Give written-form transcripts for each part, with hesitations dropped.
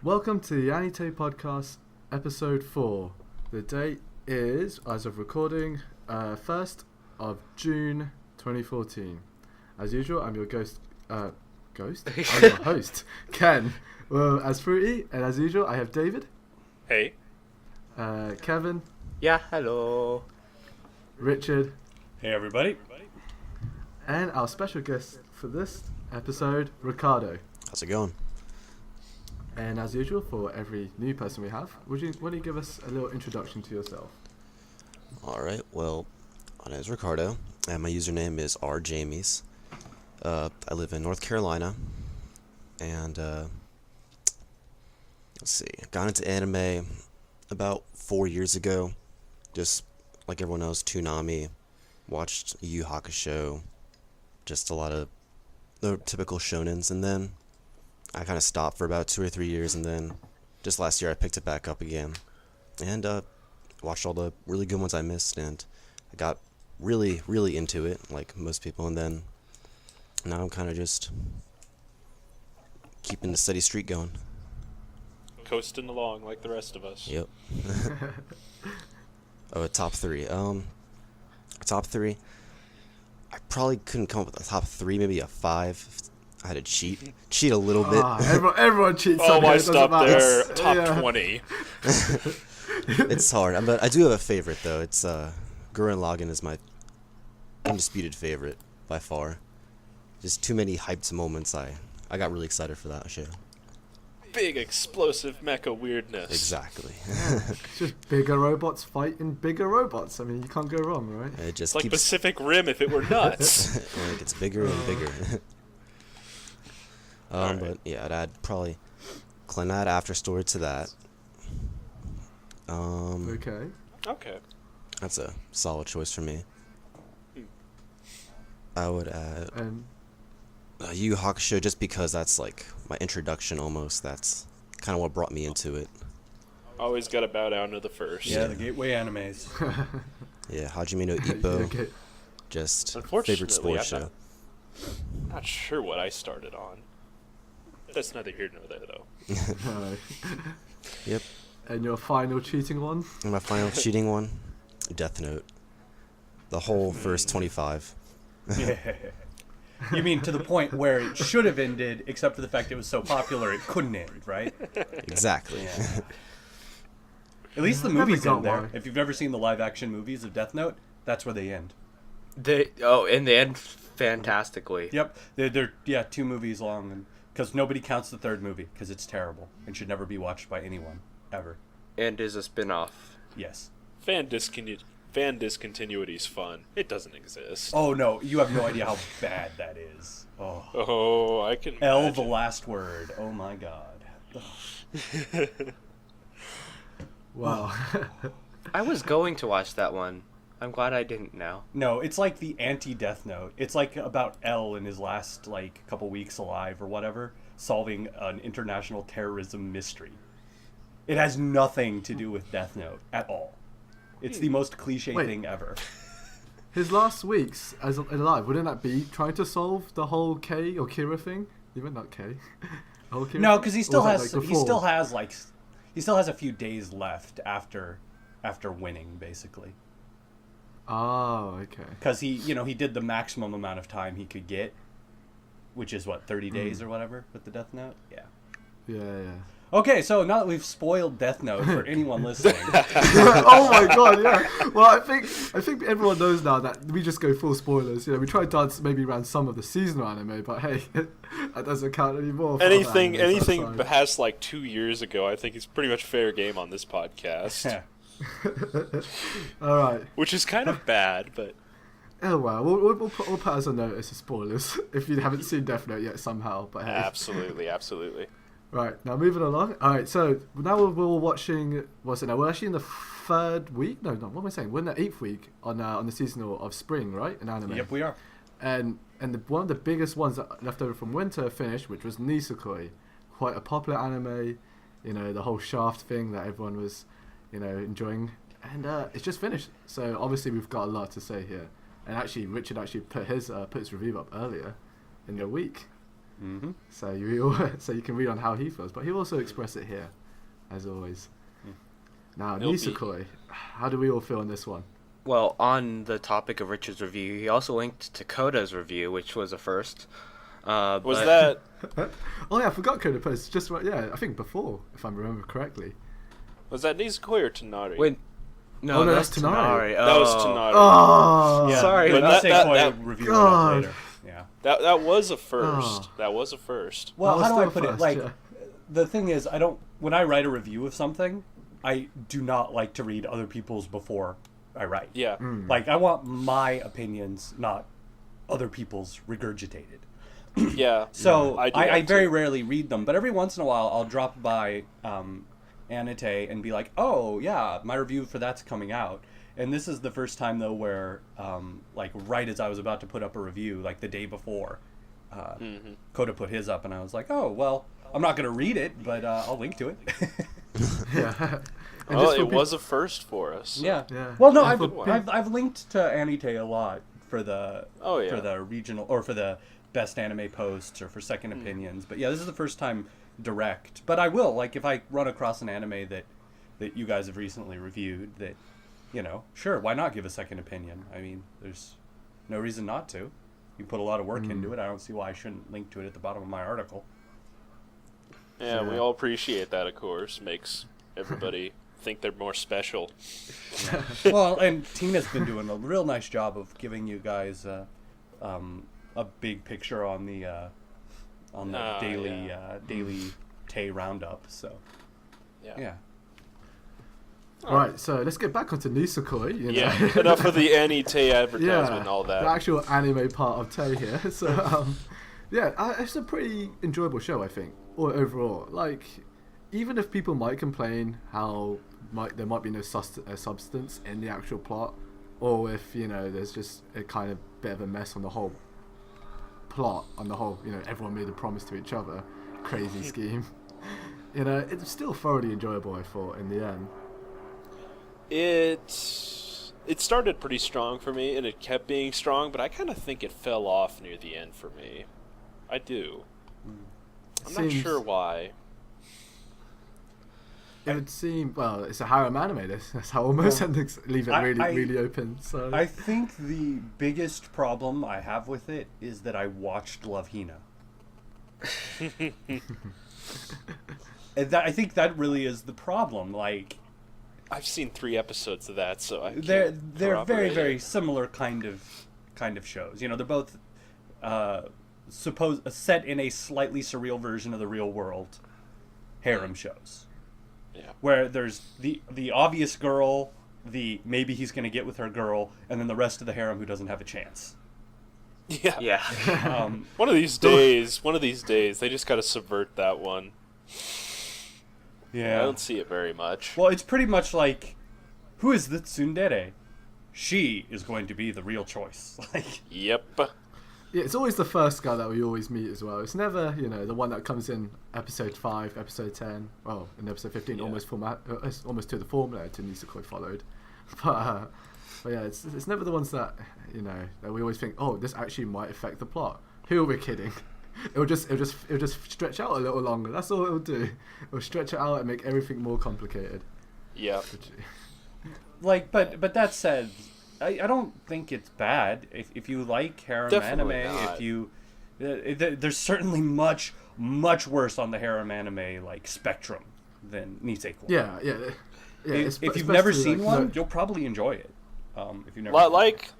Welcome to the Ani-TAY Podcast, episode 4. The date is, as of recording, 1st of June 2014. As usual, I'm your I'm your host, Ken. Well, as Fruity, and as usual, I have David. Hey. Kevin. Yeah, hello. Richard. Hey, everybody. And our special guest for this episode, Ricardo. How's it going? And as usual, for every new person we have, why don't you give us a little introduction to yourself? Alright, well, my name is Ricardo, and my username is RJaimes. I live in North Carolina, and, let's see, I got into anime about 4 years ago, just like everyone else, Toonami, watched Yu Yu Hakusho, just a lot of the typical shonens, and then I kind of stopped for about 2 or 3 years, and then just last year I picked it back up again, and watched all the really good ones I missed, and I got really, really into it, like most people, and then now I'm kind of just keeping the steady streak going. Coasting along like the rest of us. Yep. Oh, top three. Top three. I probably couldn't come up with a top three, maybe a 5. I had to cheat a little bit. Everyone cheats. Oh, why stop there? It's, Top 20. It's hard, but I do have a favorite though. It's Gurren Lagann is my undisputed favorite by far. Just too many hyped moments. I got really excited for that show. Big explosive mecha weirdness. Exactly. It's just bigger robots fighting bigger robots. I mean, you can't go wrong, right? It just It's like Pacific Rim if it were nuts. and it gets bigger and bigger. Right. But yeah, I'd add probably Clannad After Story to that. Okay. Okay. That's a solid choice for me. I would add Yu Yu Hakusho just because that's like my introduction almost. That's kind of what brought me into it. Always gotta bow down to the first. Yeah, the gateway animes. Yeah, Hajime no Ippo, Okay. just Unfortunately, favorite sports I'm show. Not sure what I started on. That's neither here nor there, though. Alright. Yep. And your final cheating one? And my final cheating one, Death Note. The whole first 25. Yeah. You mean to the point where it should have ended, except for the fact it was so popular it couldn't end, right? Exactly. Yeah. At least the Never movies got end there. why. If you've ever seen the live-action movies of Death Note, that's where they end. In the end, fantastically. Yep, they're 2 movies long, and because nobody counts the 3rd movie because it's terrible and should never be watched by anyone ever. And is a spin-off. Yes. Fan discontinuity's fun. It doesn't exist. Oh no, you have no idea how bad that is. Oh. Oh, I can L, imagine. the last word. Oh my god. Wow. I was going to watch that one. I'm glad I didn't now. No, it's like the anti-Death Note. It's like about L in his last couple weeks alive or whatever, solving an international terrorism mystery. It has nothing to do with Death Note at all. It's the most cliche Wait. thing ever. His last weeks as alive, wouldn't that be trying to solve the whole K or Kira thing? Even not K. The whole Kira No, thing? because he Or still was that, has like, he before? still has a few days left after winning, basically. Oh, okay. Because he did the maximum amount of time he could get, which is what, 30 days or whatever with the Death Note. Yeah. Yeah. Okay, so now that we've spoiled Death Note for anyone listening, Oh my god, yeah. Well, I think everyone knows now that we just go full spoilers. We try to dance maybe around some of the seasonal anime, but hey, that doesn't count anymore. For Anything other animes outside. past like 2 years ago, I think is pretty much fair game on this podcast. All right. Which is kind of bad, but Oh well, we'll put us on notice of spoilers if you haven't seen Death Note yet somehow. But hey. absolutely. Right, now moving along. Alright, so now we're watching, what's it now? We're actually in the 3rd week? No, what am I saying? We're in the 8th week on the seasonal of spring, right? In anime. yep, we are. And one of the biggest ones that left over from winter finished, which was Nisekoi. Quite a popular anime, the whole Shaft thing that everyone was, enjoying. And it's just finished. So obviously we've got a lot to say here. And actually, Richard put his review up earlier in the week. Mm-hmm. So you can read on how he feels, but he'll also express it here, as always. Now, Nisekoi, how do we all feel on this one? Well, on the topic of Richard's review, he also linked to Koda's review, which was a first. Was that... Oh yeah, I forgot Koda posted just right. Yeah, I think before, if I remember correctly. Was that Nisekoi or Tonari? Wait, no, Oh, no, that's that's Tonari. Tonari. That was Tonari. Oh, Yeah, Sorry, but but that review God. later. Yeah. That was a first. Oh. That was a first. Well, That how was do I still put it? first, Like, yeah. the thing is, when I write a review of something, I do not like to read other people's before I write. Yeah. Like, I want my opinions, not other people's regurgitated. Yeah. So I do I that very too. rarely read them, but every once in a while I'll drop by Ani-TAY and be like, oh yeah, my review for that's coming out. And this is the first time though where like right as I was about to put up a review, like the day before, Koda put his up, and I was like, oh well, I'm not gonna read it, but I'll link to it. Yeah. And Well, just for it peop- was a first for us. so- Yeah. Yeah. Well, no, And for I've linked to Ani-TAY a lot for the Oh, yeah. for the regional or for the best anime posts or for second Hmm. opinions. But yeah, this is the first time direct. But I will, like, if I run across an anime that you guys have recently reviewed, that, you know, sure, why not give a second opinion? I mean, there's no reason not to. You put a lot of work into it. I don't see why I shouldn't link to it at the bottom of my article. Yeah, we Yeah. all appreciate that, of course. Makes everybody think they're more special. Well, and Tina's been doing a real nice job of giving you guys a big picture on the daily yeah. daily Tay roundup. So yeah. Right, so let's get back onto Nisekoi. You know? Yeah, enough of the Ani-TAY advertisement and all the that. actual anime part of Tay here. So, it's a pretty enjoyable show, I think, or overall. Like, even if people might complain how there might be no substance in the actual plot, or if, you know, there's just a kind of bit of a mess on the whole plot, on the whole, you know, everyone made a promise to each other, crazy scheme. You know, it's still thoroughly enjoyable, I thought, in the end. It started pretty strong for me, and it kept being strong, but I kind of think it fell off near the end for me. I do. I'm not sure why. It would seem, well, it's a harem anime. That's how almost endings leave it really open. So I think the biggest problem I have with it is that I watched Love Hina. And I think that really is the problem. Like, I've seen 3 episodes of that, so I can't they're very corroborate it. very similar kind of shows. You know, they're both set in a slightly surreal version of the real world harem shows. Yeah. Where there's the obvious girl, maybe he's going to get with her girl, and then the rest of the harem who doesn't have a chance. Yeah. Yeah. One of these days, they just got to subvert that one. Yeah. I don't see it very much. Well, it's pretty much like, who is the tsundere? She is going to be the real choice. Like, Yep. yeah, it's always the first guy that we always meet as well. It's never, you know, the one that comes in episode 5, episode 10, well, in episode 15, Yeah. almost to the formula to Nisekoi followed. But yeah, it's never the ones that, you know, that we always think, oh, this actually might affect the plot. Who are we kidding? It'll just stretch out a little longer. That's all it'll do. It'll stretch it out and make everything more complicated. Yeah. like, but that said, I don't think it's bad if you like harem Definitely anime. not. If you, there's certainly much worse on the harem anime like spectrum than Nisekoi. Yeah. If you've never especially, seen like, one, no- you'll probably enjoy it. If you've never Like,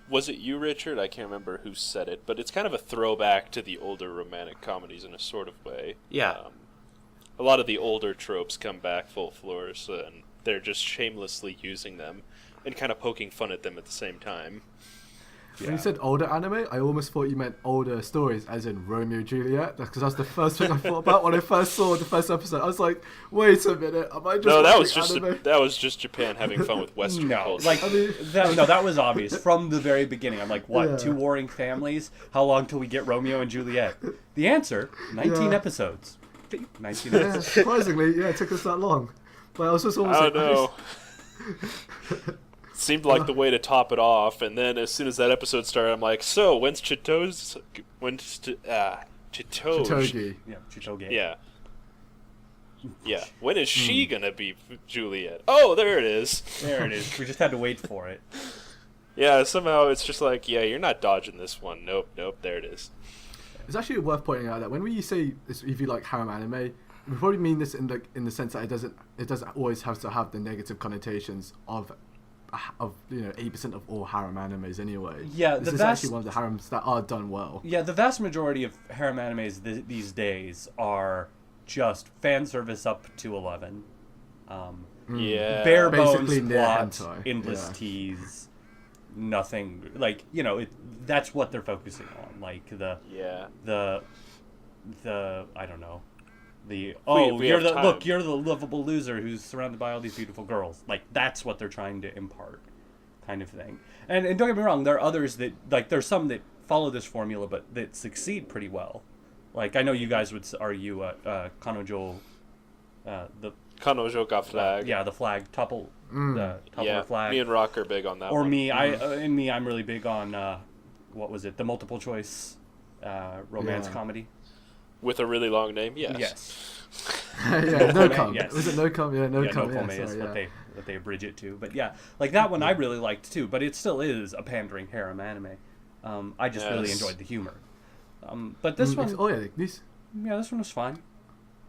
was it you, Richard? I can't remember who said it, but it's kind of a throwback to the older romantic comedies in a sort of way. Yeah. A lot of the older tropes come back full force, and they're just shamelessly using them and kind of poking fun at them at the same time. When you said older anime, I almost thought you meant older stories, as in Romeo and Juliet, because that's the first thing I thought about when I first saw the first episode. I was like, "Wait a minute, am I just No, that watching was just Japan having fun with Western No, culture. like I mean- that was obvious from the very beginning. I'm like, what? Yeah. 2 warring families? How long till we get Romeo and Juliet? The answer: 19 Yeah. episodes. 19 Yeah, episodes. surprisingly, yeah, it took us that long. But I was just almost I like, don't know. Seemed like the way to top it off, and then as soon as that episode started, I'm like, so when's Chitogi. Yeah, Chitoge. Yeah. Yeah. When is she gonna be Juliet? Oh, there it is. There it is. We just had to wait for it. Yeah, somehow it's just like, yeah, you're not dodging this one. Nope, there it is. It's actually worth pointing out that when we say if you like harem anime, we probably mean this in the sense that it doesn't always have to have the negative connotations of 80% of all harem animes anyway. Yeah, this is actually one of the harems that are done well. Yeah, the vast majority of harem animes these days are just fan service up to 11. Yeah. Bare bones Basically plot, hentai. endless tease, nothing like that's what they're focusing on. Like the I don't know. You're the lovable loser who's surrounded by all these beautiful girls. Like that's what they're trying to impart, kind of thing. And don't get me wrong, there are others that there's some that follow this formula but that succeed pretty well. Like I know you guys would argue Kanojo, the Kanojo ga flag. the flag topple, the topple flag. Me and Rock are big on that. Or one. me, I'm really big on what was it? The multiple choice romance comedy. With a really long name, yes. Yeah, no com. Yes. Was it no com? Yeah, no com. No Yeah, is sorry, what they abridge it to. But yeah, like that one I really liked too. But it still is a pandering harem anime. I just really enjoyed the humor. But this one, this this one was fine.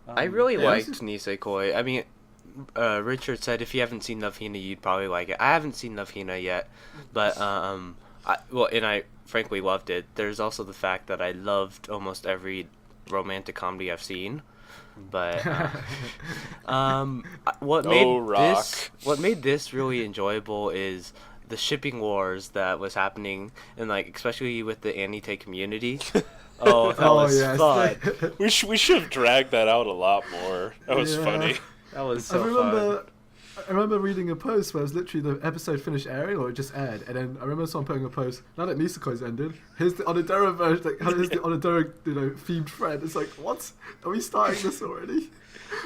I really liked Nisekoi. I mean, Richard said if you haven't seen Love Hina, you'd probably like it. I haven't seen Love Hina yet, but I frankly loved it. There's also the fact that I loved almost every romantic comedy I've seen, but what made this really enjoyable is the shipping wars that was happening, and especially with the Ani-TAY community. Oh, that was fun. We should have dragged that out a lot more. That was funny. That was so fun. I remember reading a post where it was literally the episode finished airing or it just aired, and then I remember someone putting a post, now that Nisekoi's ended, here's the Onodera version, here's the Onodera, themed thread. It's like, what? Are we starting this already?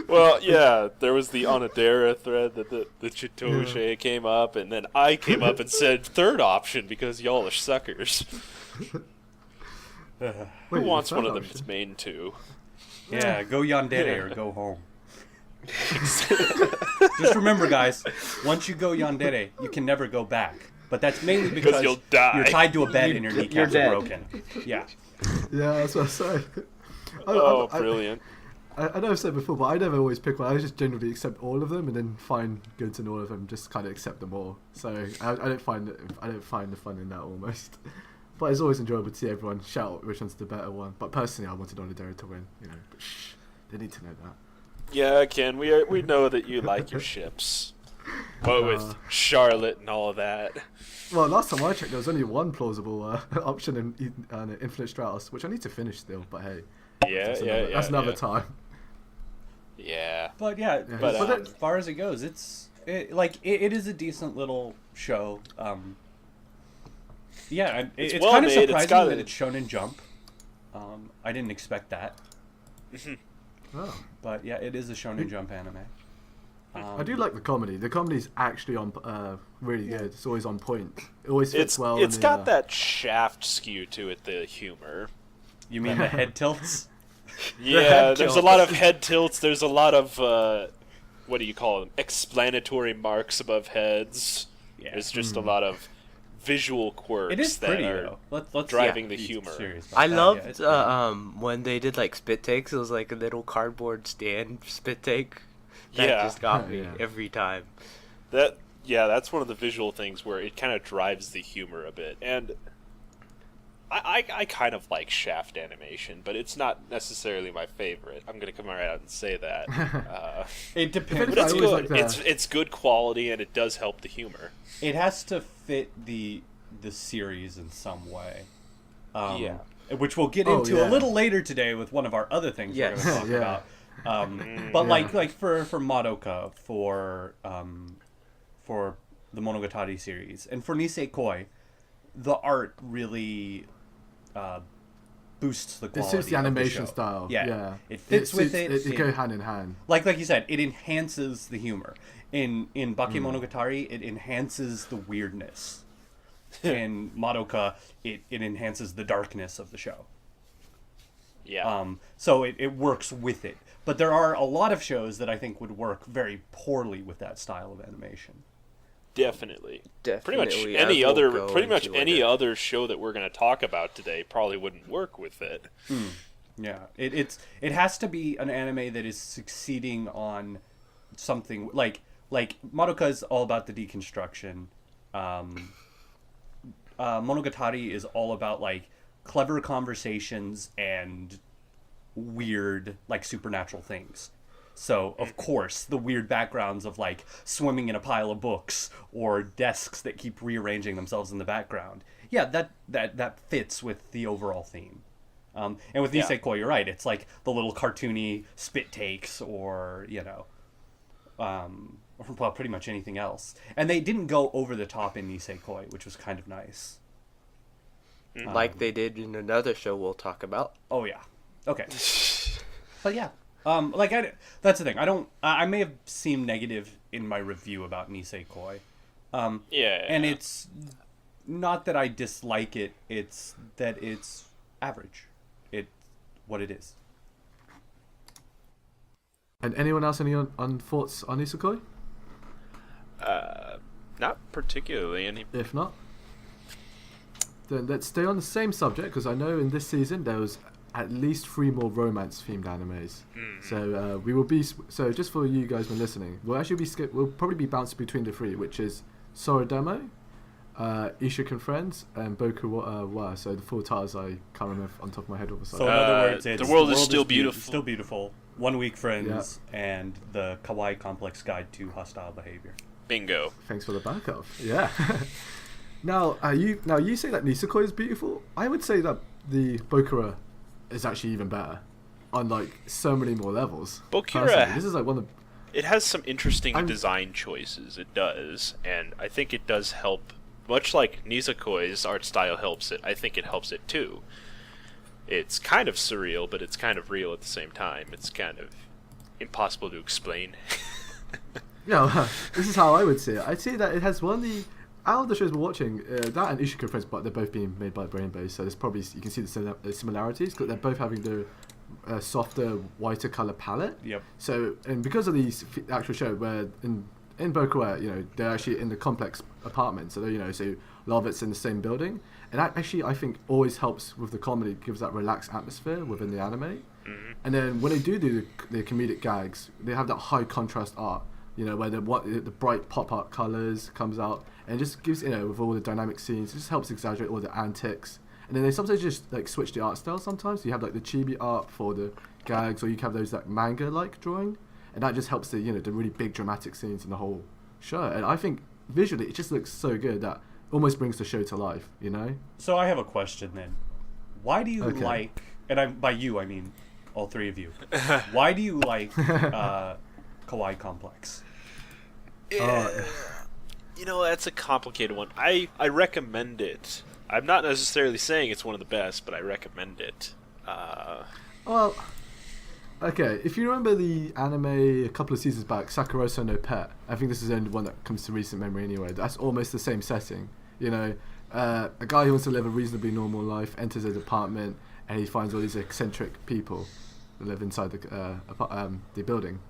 Well, yeah, there was the Onodera thread that the Chitoge came up, and then I came up and said third option because y'all are suckers. Who wants one of them? It's main two. Yeah, go yandere or go home. Just remember, guys, once you go yandere, you can never go back. But that's mainly because you'll die. You're tied to a bed and your kneecaps are broken. Yeah. Yeah, that's what I say. Brilliant. I know I've said before, but I never always pick one. I just generally accept all of them and then find goods in all of them. Just kind of accept them all. So I don't find the fun in that almost. But it's always enjoyable to see everyone shout which one's the better one. But personally, I wanted Onodera to win. But shh, they need to know that. Yeah, Ken, we know that you like your ships. But with Charlotte and all of that. Well, last time I checked, there was only one plausible option in Infinite Strauss, which I need to finish still, but hey. That's another time. Yeah. But as far as it goes, it is a decent little show. It's well kind of made. surprising that it's Shonen Jump. I didn't expect that. Oh. But yeah, it is a Shonen Jump anime. I do like the comedy. The comedy's actually really good. It's always on point. It always fits well. It's got that Shaft skew to it, the humor. You mean the head tilts? Yeah, there's a lot of head tilts. There's a lot of, what do you call them? Explanatory marks above heads. Yeah. There's just a lot of visual quirks it is pretty, that are let's driving the humor. I loved when they did spit takes. It was like a little cardboard stand spit take. That just got me every time. That's one of the visual things where it kind of drives the humor a bit. And I kind of like Shaft animation, but it's not necessarily my favorite. I'm going to come right out and say that. It depends. But it's good. It's good quality, and it does help the humor. It has to fit the series in some way. Which we'll get into a little later today with one of our other things we're going to talk about. But like for Mahouka, for the Monogatari series, and for Nisekoi, the art really boosts the quality. It suits the animation of the show. Style. Yeah. It fits with it. It go hand in hand. Like you said, it enhances the humor. In Bakemonogatari, it enhances the weirdness. In Mahouka, it enhances the darkness of the show. Yeah. So it works with it. But there are a lot of shows that I think would work very poorly with that style of animation. Definitely. Pretty much Definitely, any as we'll other go pretty much into any later. other show that we're going to talk about today probably wouldn't work with it. Yeah, it has to be an anime that is succeeding on something like Madoka is all about the deconstruction. Monogatari is all about like clever conversations and weird like supernatural things. So of course the weird backgrounds of like swimming in a pile of books or desks that keep rearranging themselves in the background. Yeah, that fits with the overall theme. And with Nisekoi, you're right. It's like the little cartoony spit takes, or well, pretty much anything else. And they didn't go over the top in Nisekoi, which was kind of nice. Like they did in another show we'll talk about. Oh yeah. Okay. But yeah. That's the thing. I may have seemed negative in my review about Nisekoi. And it's not that I dislike it. It's that it's average. It's what it is. And anyone else any on thoughts on Nisekoi? Not particularly. If not, then let's stay on the same subject, because I know in this season there was at least 3 more romance-themed animes. So we will be just for you guys when listening, we'll probably be bouncing between the 3, which is Soredemo, Isshuukan Friends, and Bokura. So the full titles I can't remember on top of my head all of a sudden. So in other words, it's The World is Still Beautiful. Still beautiful. 1 Week Friends and the Kawaii Complex Guide to Hostile Behavior. Bingo. Thanks for the backup. Yeah. Now you say that Nisekoi is beautiful. I would say that the Bokura is actually even better on like so many more levels. Bokura, personally. This is like one of it has some interesting design choices. It does, and I think it does help. Much like Nisekoi's art style helps it, I think it helps it too. It's kind of surreal, but it's kind of real at the same time. It's kind of impossible to explain. Yeah, this is how I would see it. I'd say that it has one of the out of the shows we're watching, that and Isshuukan Friends, but they're both being made by Brainbase, so there's probably you can see the similarities because they're both having the softer, whiter color palette. Yep. So, and because of the actual show, where in Bokura, they're actually in the complex apartment, so so a lot of it's in the same building, and that actually I think always helps with the comedy, gives that relaxed atmosphere within the anime. And then when they do the comedic gags, they have that high contrast art. Where the bright pop art colors comes out, and it just gives, with all the dynamic scenes, it just helps exaggerate all the antics. And then they sometimes just like switch the art style sometimes. You have like the chibi art for the gags, or you can have those like manga-like drawing, and that just helps the the really big dramatic scenes in the whole show. And I think visually it just looks so good that almost brings the show to life, So I have a question then. Why do you like, and by you I mean all 3 of you, why do you like Kawaii Complex? That's a complicated one. I recommend it. I'm not necessarily saying it's one of the best, but I recommend it. Well, okay, if you remember the anime a couple of seasons back, Sakuroso no Pet, I think this is the only one that comes to recent memory anyway. That's almost the same setting. A guy who wants to live a reasonably normal life enters a department, and he finds all these eccentric people that live inside the building.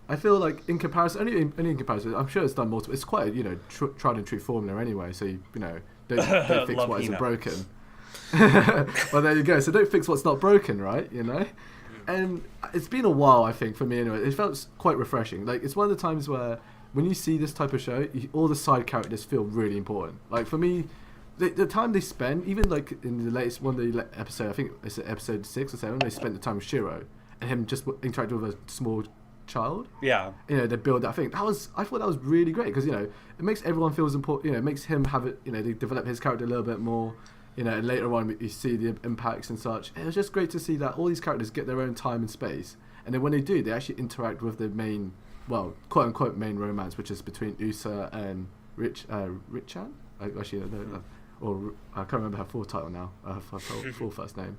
I feel like in comparison, only in comparison, I'm sure it's done multiple. It's quite a tried and true formula anyway. So don't fix what isn't broken. Well, there you go. So don't fix what's not broken, right? And it's been a while, I think, for me anyway. It felt quite refreshing. Like it's one of the times where when you see this type of show, all the side characters feel really important. Like for me, the time they spend, even like in the latest one of the episode, I think it's episode 6 or 7, they spent the time with Shiro and him just interacting with a small child. Yeah. They build that thing. I thought that was really great because it makes everyone feel as important. It makes him have it. They develop his character a little bit more. And later on you see the impacts and such. It was just great to see that all these characters get their own time and space, and then when they do, they actually interact with the main, well, quote unquote main romance, which is between Usa and Richan. I can't remember her full title now. Her full first name.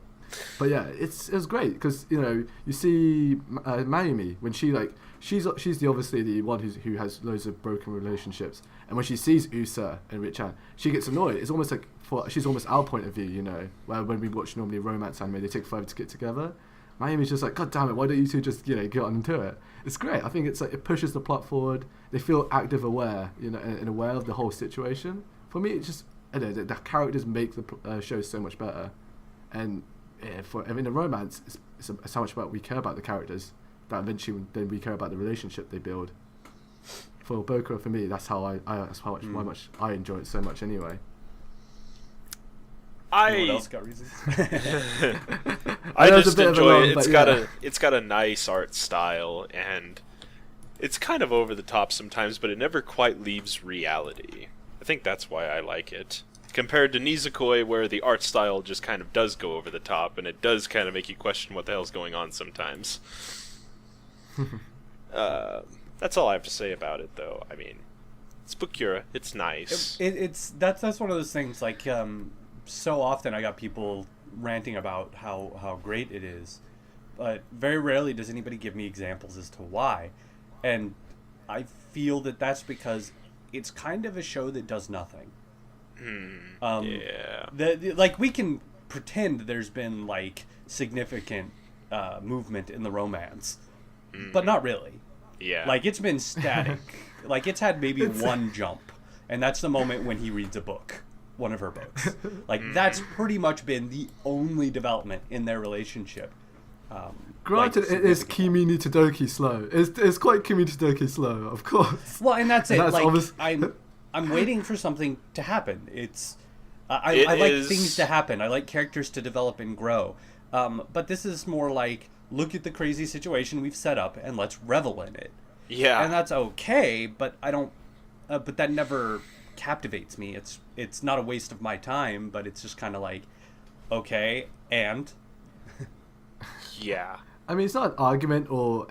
But yeah, it was great because you see Mayumi when she's obviously the one who has loads of broken relationships, and when she sees Usa and Richan, she gets annoyed. It's almost like she's almost our point of view, where when we watch normally romance anime, they take forever to get together. Mayumi's just like, God damn it, why don't you two just get on into it? It's great. I think it's like it pushes the plot forward. They feel active aware, and aware of the whole situation. For me, it's just the characters make the show so much better, and in a romance, it's how much about we care about the characters that eventually then we care about the relationship they build. For Bokura, for me, that's how that's how much I enjoy it so much anyway. What else got reasons? I just enjoy it. It's got a nice art style, and it's kind of over the top sometimes, but it never quite leaves reality. I think that's why I like it. Compared to Nisekoi, where the art style just kind of does go over the top, and it does kind of make you question what the hell's going on sometimes. That's all I have to say about it, though. I mean, it's Bokura. It's nice. That's one of those things, like, so often I got people ranting about how great it is, but very rarely does anybody give me examples as to why. And I feel that that's because it's kind of a show that does nothing. Yeah. Like, we can pretend there's been like significant movement in the romance, but not really. Yeah. Like, it's been static. Like, it's had maybe one jump, and that's the moment when he reads a book, one of her books. Like, that's pretty much been the only development in their relationship. Granted, it is Kimi ni Todoki slow. It's quite Kimi ni Todoki slow, of course. Well, and that's it. Like, I'm waiting for something to happen. I like things to happen. I like characters to develop and grow. But this is more like, look at the crazy situation we've set up and let's revel in it. Yeah. And that's okay, but I don't. But that never captivates me. It's not a waste of my time, but it's just kind of like, okay, and. Yeah. I mean, it's not an argument or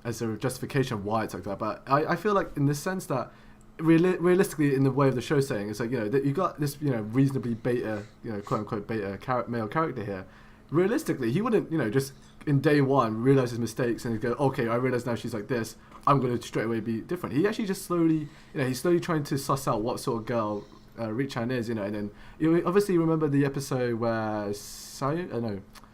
as a justification of why it's like that, but I feel like in the sense that realistically, in the way of the show saying, it's like, that you got this, reasonably beta, quote unquote beta male character here. Realistically, he wouldn't, just in day one realize his mistakes and go, okay, I realize now she's like this, I'm going to straight away be different. He actually just slowly, he's slowly trying to suss out what sort of girl Richan is, and then obviously remember the episode where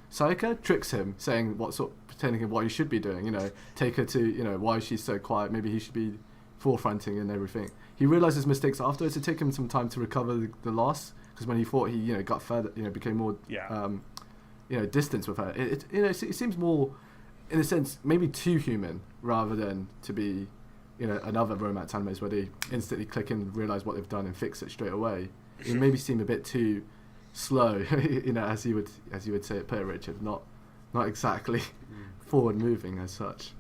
Sayaka tricks him, saying pretending what he should be doing, take her to, why she's so quiet, maybe he should be forefronting and everything. He realizes mistakes afterwards. It took him some time to recover the loss, because when he thought he, got further, became more, distance with her. It seems more, in a sense, maybe too human rather than to be, another romance animes where they instantly click and realize what they've done and fix it straight away. It maybe seem a bit too slow, as you would say it, Richard, not exactly forward moving as such.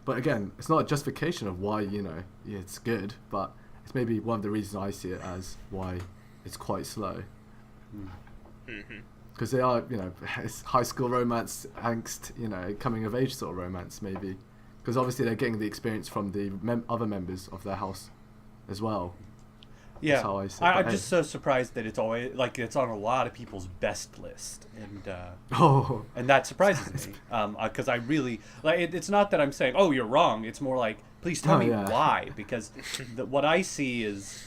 But again, it's not a justification of why it's good, but it's maybe one of the reasons I see it as why it's quite slow. Because they are, it's high school romance angst, coming of age sort of romance maybe, because obviously they're getting the experience from the other members of their house as well. Yeah, That's how I see it. I'm just so surprised that it's always like it's on a lot of people's best list, and and that surprises me because I really like it. It's not that I'm saying, oh, you're wrong. It's more like, please tell me why, because what I see is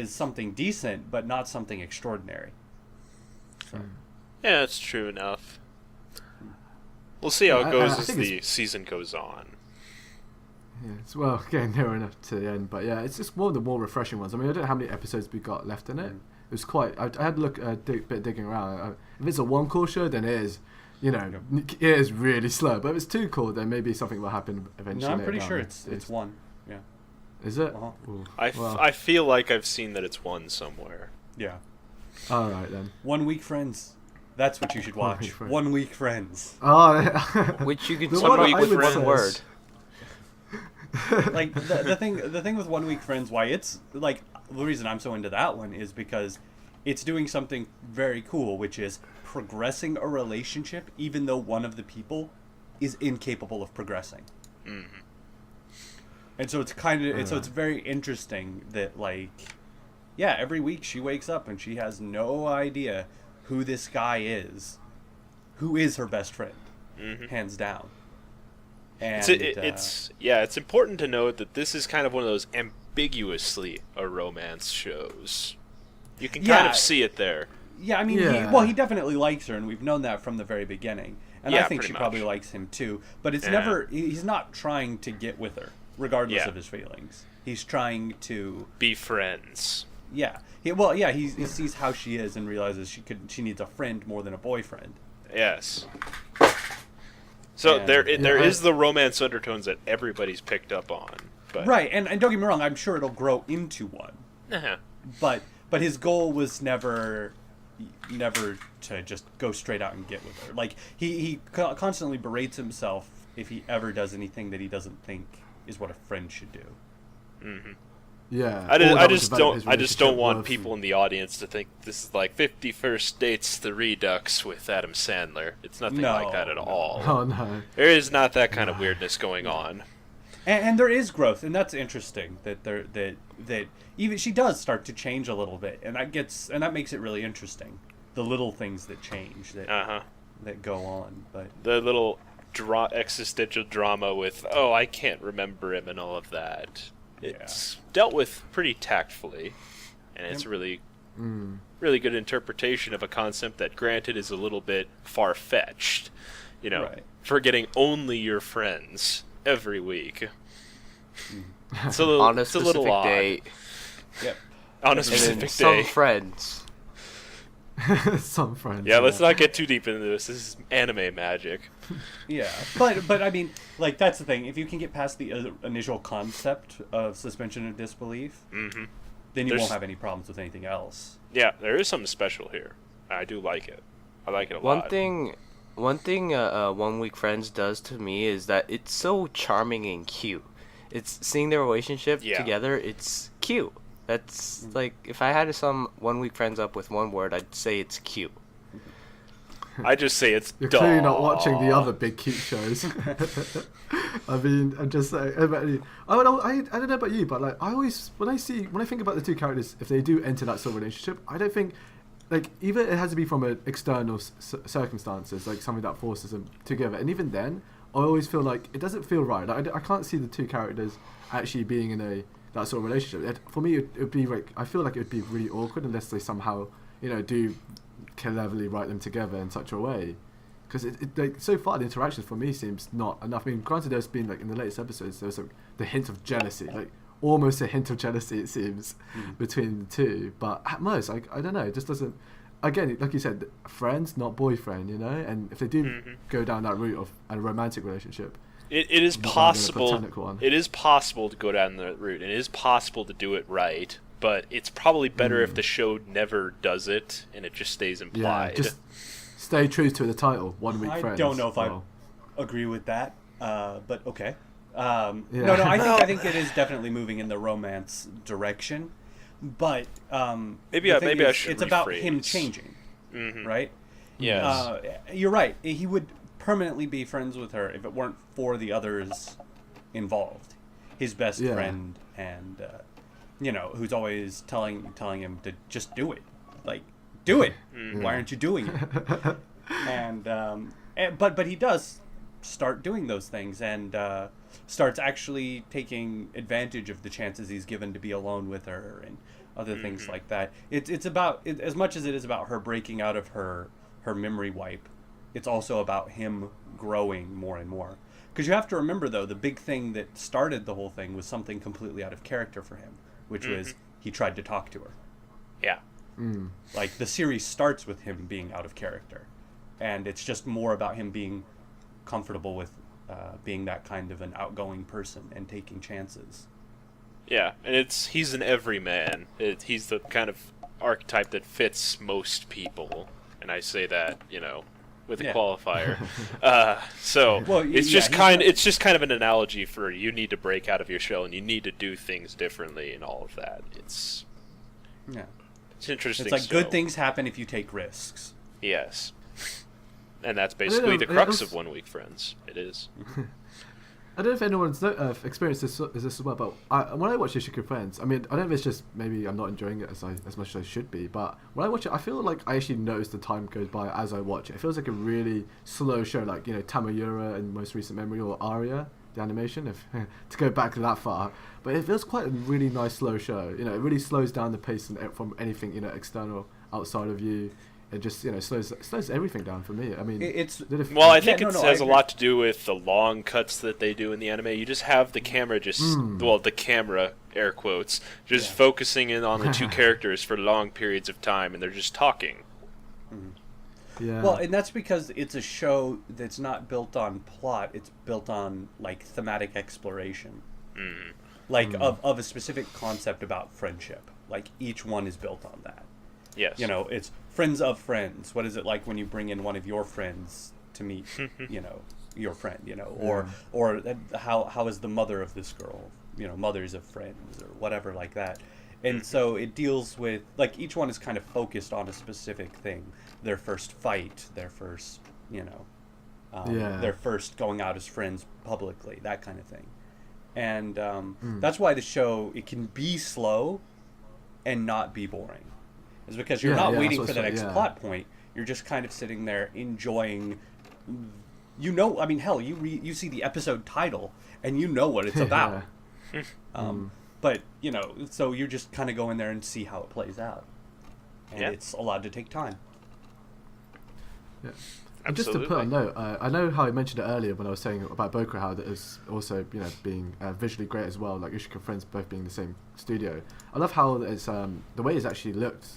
something decent, but not something extraordinary. So. Yeah, it's true enough. We'll see how it goes as the season goes on. Yeah, it's getting near enough to the end, but yeah, it's just one of the more refreshing ones. I mean, I don't know how many episodes we got left in it. It was quite. I had to look a bit digging around. If it's a one-core show, then it is, it is really slow. But if it's two-core, then maybe something will happen eventually. No, I'm pretty sure it's one. Yeah. Is it? Uh-huh. I feel like I've seen that it's one somewhere. Yeah. All right then. 1 Week Friends. That's what you should watch. 1 Week Friends. Oh, which you can The sum one up I with would one say word. Like the thing with 1 Week Friends, why it's like the reason I'm so into that one is because it's doing something very cool, which is progressing a relationship even though one of the people is incapable of progressing. And so it's it's very interesting that every week she wakes up and she has no idea who this guy is, who is her best friend, Mm-hmm. hands down. And it's important to note that this is kind of one of those ambiguously a romance shows. You can kind of see it there. Yeah, I mean, he definitely likes her, and we've known that from the very beginning. And I think she probably likes him too. But it's never, he's not trying to get with her, regardless of his feelings. He's trying to be friends. Yeah. He sees how she is and realizes she needs a friend more than a boyfriend. Yes. So there is the romance undertones that everybody's picked up on. But. Right, and don't get me wrong, I'm sure it'll grow into one. Uh-huh. But his goal was never to just go straight out and get with her. Like, he constantly berates himself if he ever does anything that he doesn't think is what a friend should do. Mm-hmm. Yeah. I just don't want people in the audience to think this is like 50 First Dates the Redux with Adam Sandler. It's nothing like that at all. Oh, no. There is not that kind of weirdness going on. And there is growth, and that's interesting that even she does start to change a little bit, and that makes it really interesting. The little things that change that go on, but the little existential drama with I can't remember him and all of that. It's dealt with pretty tactfully, and it's really good interpretation of a concept that, granted, is a little bit far-fetched. You know, forgetting only your friends every week. It's a little, on a specific day. Yep. On a specific day. Some friends. Some friends. Yeah, let's not get too deep into this. This is anime magic. Yeah, but I mean, like, that's the thing. If you can get past the initial concept of suspension of disbelief, then you won't have any problems with anything else. Yeah, there is something special here. I do like it. I like it a lot. One thing 1 Week Friends does to me is that it's so charming and cute. It's seeing their relationship together. It's cute. That's like, if I had to sum 1 Week Friends up with one word, I'd say it's cute. I just say it's You're clearly not watching the other big cute shows. I mean, I'm just saying. I don't know about you, but like, I always, when I think about the two characters, if they do enter that sort of relationship, I don't think, like, either it has to be from external circumstances, like something that forces them together, and even then, I always feel like it doesn't feel right. I can't see the two characters actually being in that sort of relationship. For me, it would be like, I feel like it would be really awkward unless they somehow, do cleverly write them together in such a way. Because like, so far the interaction for me seems not enough. I mean, granted, there's been, like, in the latest episodes, there's the hint of jealousy, like almost a hint of jealousy, it seems, between the two. But at most, I don't know, it just doesn't. Again, like you said, friends, not boyfriend, And if they do go down that route of a romantic relationship, it is possible. It is possible to go down that route, and it is possible to do it right. But it's probably better if the show never does it, and it just stays implied. Yeah, just stay true to the title, 1 Week Friends. I don't know if I agree with that, but okay. No, I think it is definitely moving in the romance direction. But maybe I should it's about rephrase. him changing, right? Yes. You're right. He would permanently be friends with her if it weren't for the others involved. His best friend and who's always telling him to just do it. Like, do it. Why aren't you doing it? But he does start doing those things and starts actually taking advantage of the chances he's given to be alone with her and other things like that. It's about, as much as it is about her breaking out of her memory wipe, it's also about him growing more and more. Because you have to remember, though, the big thing that started the whole thing was something completely out of character for him, which was he tried to talk to her. Yeah. Like, the series starts with him being out of character, and it's just more about him being comfortable with being that kind of an outgoing person and taking chances. Yeah, and he's an everyman. He's the kind of archetype that fits most people, and I say that, with a qualifier. It's just kind of an analogy for, you need to break out of your shell and you need to do things differently and all of that. It's interesting. It's like, good things happen if you take risks. Yes. And that's basically the crux of 1 Week Friends. It is. I don't know if anyone's experienced this as well, but when I watch Isshuukan Friends, I mean, I don't know if it's just maybe I'm not enjoying it as much as I should be, but when I watch it, I feel like I actually notice the time goes by as I watch it. It feels like a really slow show, like, you know, Tamayura in most recent memory, or Aria, the animation, if to go back that far. But it feels quite a really nice slow show. You know, it really slows down the pace from anything, you know, external, outside of you. It just, you know, slows everything down for me. I mean, I think it has a lot to do with the long cuts that they do in the anime. You just have the camera the camera, air quotes, just focusing in on the two characters for long periods of time, and they're just talking. Yeah. Well, and that's because it's a show that's not built on plot. It's built on, like, thematic exploration. Like, of a specific concept about friendship. Like, each one is built on that. Yes. You know, it's friends of friends. What is it like when you bring in one of your friends to meet, you know, your friend, you know, or how is the mother of this girl, you know, mothers of friends or whatever like that. And so it deals with, like, each one is kind of focused on a specific thing. Their first fight, their first, you know, their first going out as friends publicly, that kind of thing. And that's why the show, it can be slow and not be boring. Is because you're not waiting for the next plot point. You're just kind of sitting there enjoying. You know, I mean, hell, you see the episode title and you know what it's about. But you know, so you're just kind of go in there and see how it plays out, and it's allowed to take time. Yeah. And just to put a note, I know how I mentioned it earlier when I was saying about Bokura, how that is also, you know, being visually great as well, like Isshuukan Friends both being the same studio. I love how it's the way it's actually looked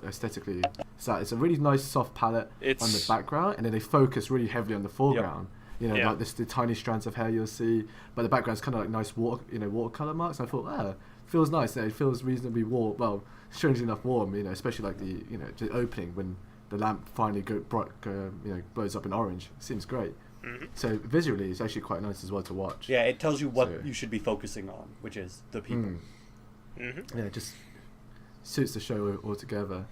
aesthetically. It's a really nice soft palette on the background, and then they focus really heavily on the foreground. You know, like the tiny strands of hair you'll see, but the background's kind of like nice watercolor marks. And I thought, it feels nice. It feels reasonably warm. Well, strangely enough warm. You know, especially like the opening when the lamp finally blows up in orange. It seems great. So visually, it's actually quite nice as well to watch. Yeah, it tells you what you should be focusing on, which is the people. Yeah, it just suits the show altogether.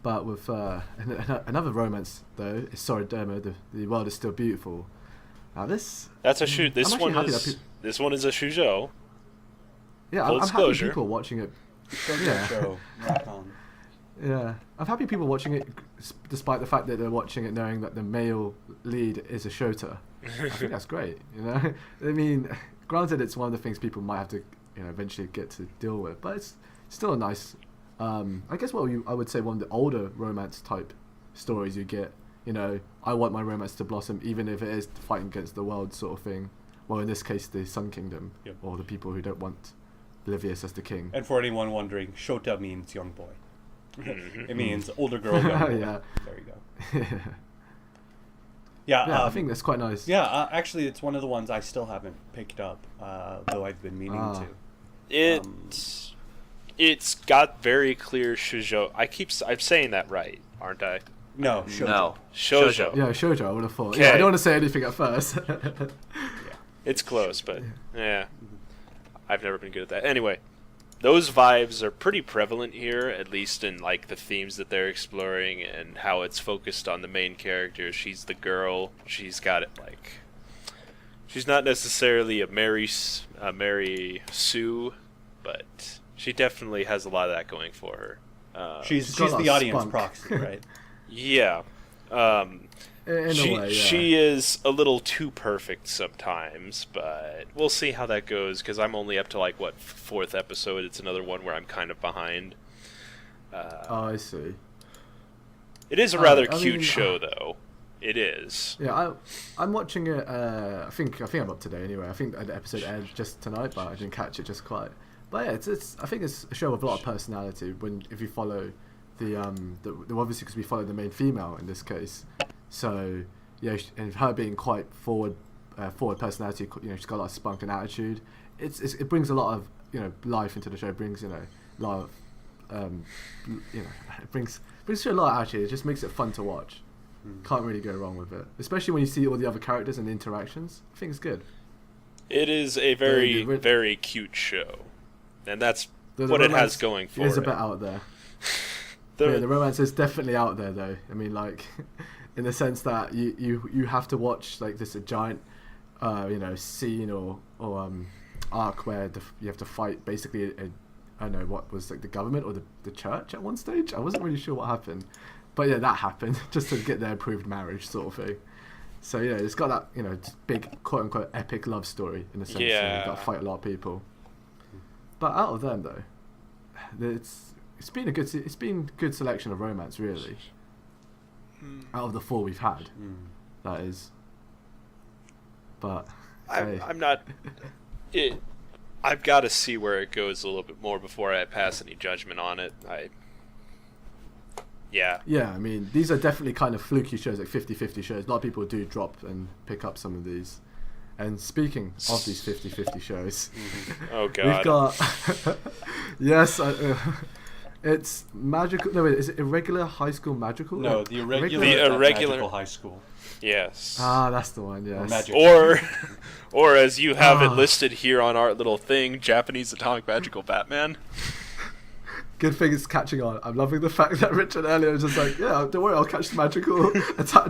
But with another romance though is Soredemo, the world is still beautiful. Now this this one is a shoujo. Yeah, I'm happy people watching it. Show. Yeah, I'm happy people watching it, despite the fact that they're watching it knowing that the male lead is a shota. I think that's great. You know, I mean, granted, it's one of the things people might have to, you know, eventually get to deal with, but it's still a nice. I guess I would say one of the older romance type stories you get. You know, I want my romance to blossom, even if it is fighting against the world sort of thing. Well, in this case, the Sun Kingdom, or the people who don't want Livius as the king. And for anyone wondering, shota means young boy. It means older girl, young boy. There you go. I think that's quite nice. Yeah, actually, it's one of the ones I still haven't picked up, though I've been meaning to. It's got very clear shoujo. I'm saying that right, aren't I? No, shoujo. No. Shoujo. Yeah, shoujo, I would have thought. Okay. Yeah, I don't want to say anything at first. It's close, but I've never been good at that. Anyway, those vibes are pretty prevalent here, at least in like the themes that they're exploring and how it's focused on the main character. She's the girl. She's got it like. She's not necessarily a Mary Sue, but she definitely has a lot of that going for her. She's the audience proxy, right? Yeah. She is a little too perfect sometimes, but we'll see how that goes, because I'm only up to like fourth episode. It's another one where I'm kind of behind. I see. It is a rather cute show, though. It is. Yeah, I'm watching it. I think I'm up to date anyway. I think the episode aired just tonight, but I didn't catch it just quite. But yeah, it's. I think it's a show with a lot of personality. If you follow the obviously, because we follow the main female in this case. So yeah, and her being quite forward personality, you know, she's got a lot of spunk and attitude. It brings a lot of, you know, life into the show. It brings, you know, a lot of you know, it brings through a lot of attitude. It just makes it fun to watch. Can't really go wrong with it, especially when you see all the other characters and the interactions. I think it's good. It is a very very cute show, and that's what it has going for it. It is a bit out there. The romance is definitely out there, though. I mean, like, in the sense that you have to watch like this giant scene or arc where you have to fight basically I don't know what was like the government or the church at one stage. I wasn't really sure what happened, but yeah, that happened just to get their approved marriage sort of thing. So yeah, it's got that big quote unquote epic love story in a sense. Yeah. You've got to fight a lot of people. But out of them though, it's been a good selection of romance really. Out of the 4 we've had, that is. But I'm not. I've got to see where it goes a little bit more before I pass any judgment on it. Yeah, I mean, these are definitely kind of fluky shows, like 50-50 shows. A lot of people do drop and pick up some of these. And speaking of these 50-50 shows, oh god, we've got yes, it's magical. No, wait, is it irregular high school magical? No, the irregular magical high school. Yes. Ah, that's the one. Yes. Or as you have it listed here on our little thing, Japanese Atomic Magical Batman. Good thing it's catching on. I'm loving the fact that Richard earlier was just like, yeah, don't worry, I'll catch the magical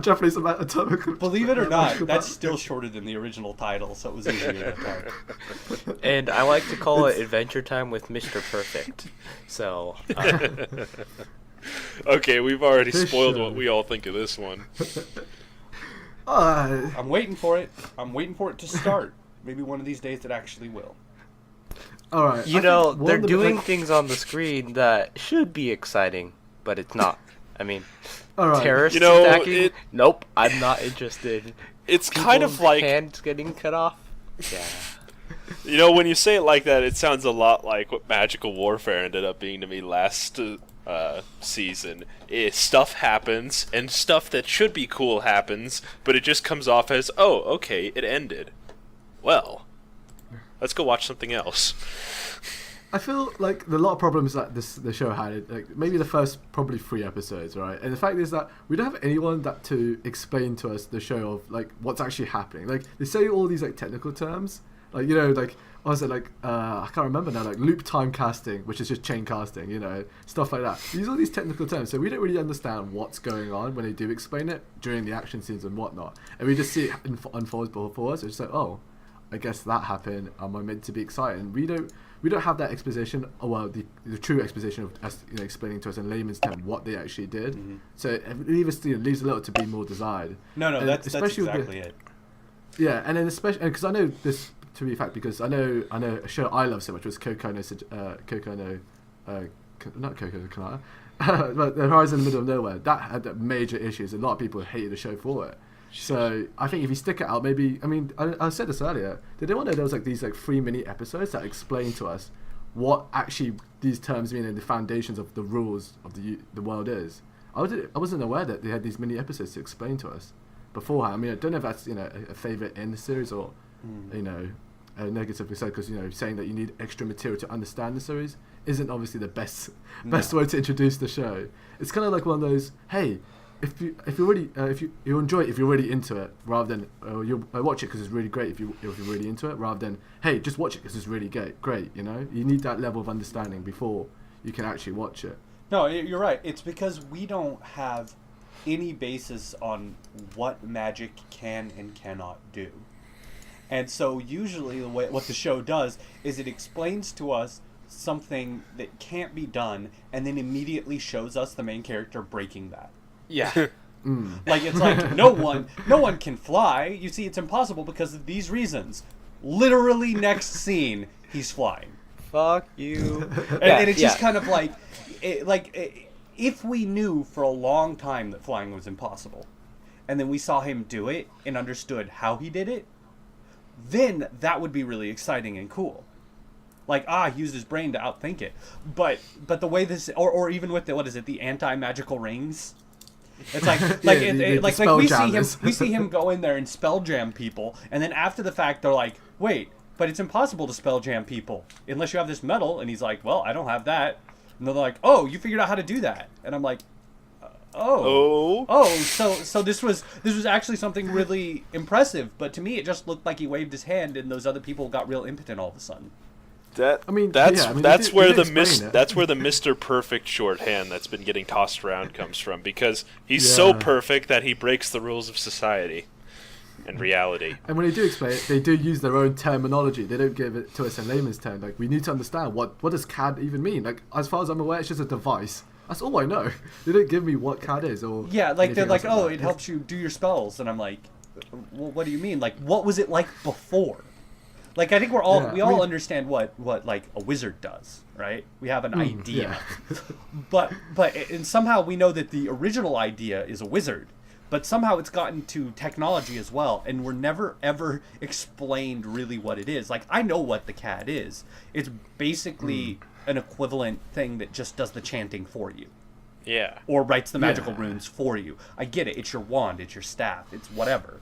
Japanese atomic. Believe it or not, that's still shorter than the original title, so it was easier that time. And I like to call it Adventure Time with Mr. Perfect. So. Okay, we've already spoiled what we all think of this one. I'm waiting for it. I'm waiting for it to start. Maybe one of these days it actually will. All right. They're doing things on the screen that should be exciting, but it's not. I mean, terrorists attacking? Nope, I'm not interested. It's kind of like hands getting cut off. Yeah. When you say it like that, it sounds a lot like what Magical Warfare ended up being to me last season. Stuff happens, and stuff that should be cool happens, but it just comes off as, oh, okay, it ended. Well, let's go watch something else. I feel like a lot of problems that the show had, like maybe the first probably 3 episodes, right? And the fact is that we don't have anyone that to explain to us the show of like what's actually happening. Like they say all these like technical terms, like like what was it like? I can't remember now. Like loop time casting, which is just chain casting, stuff like that. These are these technical terms, so we don't really understand what's going on when they do explain it during the action scenes and whatnot, and we just see it unfold before us. It's just like, oh, I guess that happened. Am I meant to be excited? And we don't have that exposition. Oh well, the true exposition of us, explaining to us in layman's terms what they actually did. Mm-hmm. So it leaves a little to be more desired. No, that's exactly it. Yeah, and then especially because I know this to be a fact because I know a show I love so much was Koukou not Koukou Kanata, but The Horizon in the Middle of Nowhere. That had major issues. A lot of people hated the show for it. So I think if you stick it out, maybe I said this earlier. Did anyone know there was like these like 3 mini episodes that explain to us what actually these terms mean and the foundations of the rules of the world is? I wasn't aware that they had these mini episodes to explain to us beforehand. I mean, I don't know if that's a favorite in the series or a negative episode because saying that you need extra material to understand the series isn't obviously the best way to introduce the show. It's kind of like one of those, hey, if you enjoy it, if you're really into it, rather than you'll watch it because it's really great if you're really into it, rather than hey, just watch it because it's really great. You need that level of understanding before you can actually watch it. No, you're right. It's because we don't have any basis on what magic can and cannot do, and so usually what the show does is it explains to us something that can't be done, and then immediately shows us the main character breaking that. Yeah. Like it's like no one can fly. You see, it's impossible because of these reasons. Literally, next scene, he's flying. Fuck you. And it's just kind of like, if we knew for a long time that flying was impossible, and then we saw him do it and understood how he did it, then that would be really exciting and cool. Like, he used his brain to outthink it. But the way this, or even with the anti-magical rings. It's like we see him go in there and spell jam people, and then after the fact they're like, wait, but it's impossible to spell jam people unless you have this metal, and he's like, well, I don't have that, and they're like, oh, you figured out how to do that, and I'm like, so this was actually something really impressive, but to me it just looked like he waved his hand and those other people got real impotent all of a sudden. That's where the Mr. Perfect shorthand that's been getting tossed around comes from, because he's so perfect that he breaks the rules of society. and reality. And when they do explain it, they do use their own terminology. They don't give it to us in layman's term. Like, we need to understand what does CAD even mean. Like, as far as I'm aware, it's just a device. That's all I know. They don't give me what CAD is or they're like, oh, it helps you do your spells, and I'm like, well, what do you mean? Like, what was it like before? Like, I think we all understand what like a wizard does, right? We have an idea, but and somehow we know that the original idea is a wizard, but somehow it's gotten to technology as well, and we're never ever explained really what it is. Like, I know what the CAD is. It's basically an equivalent thing that just does the chanting for you. Yeah. Or writes the magical runes for you. I get it. It's your wand. It's your staff. It's whatever.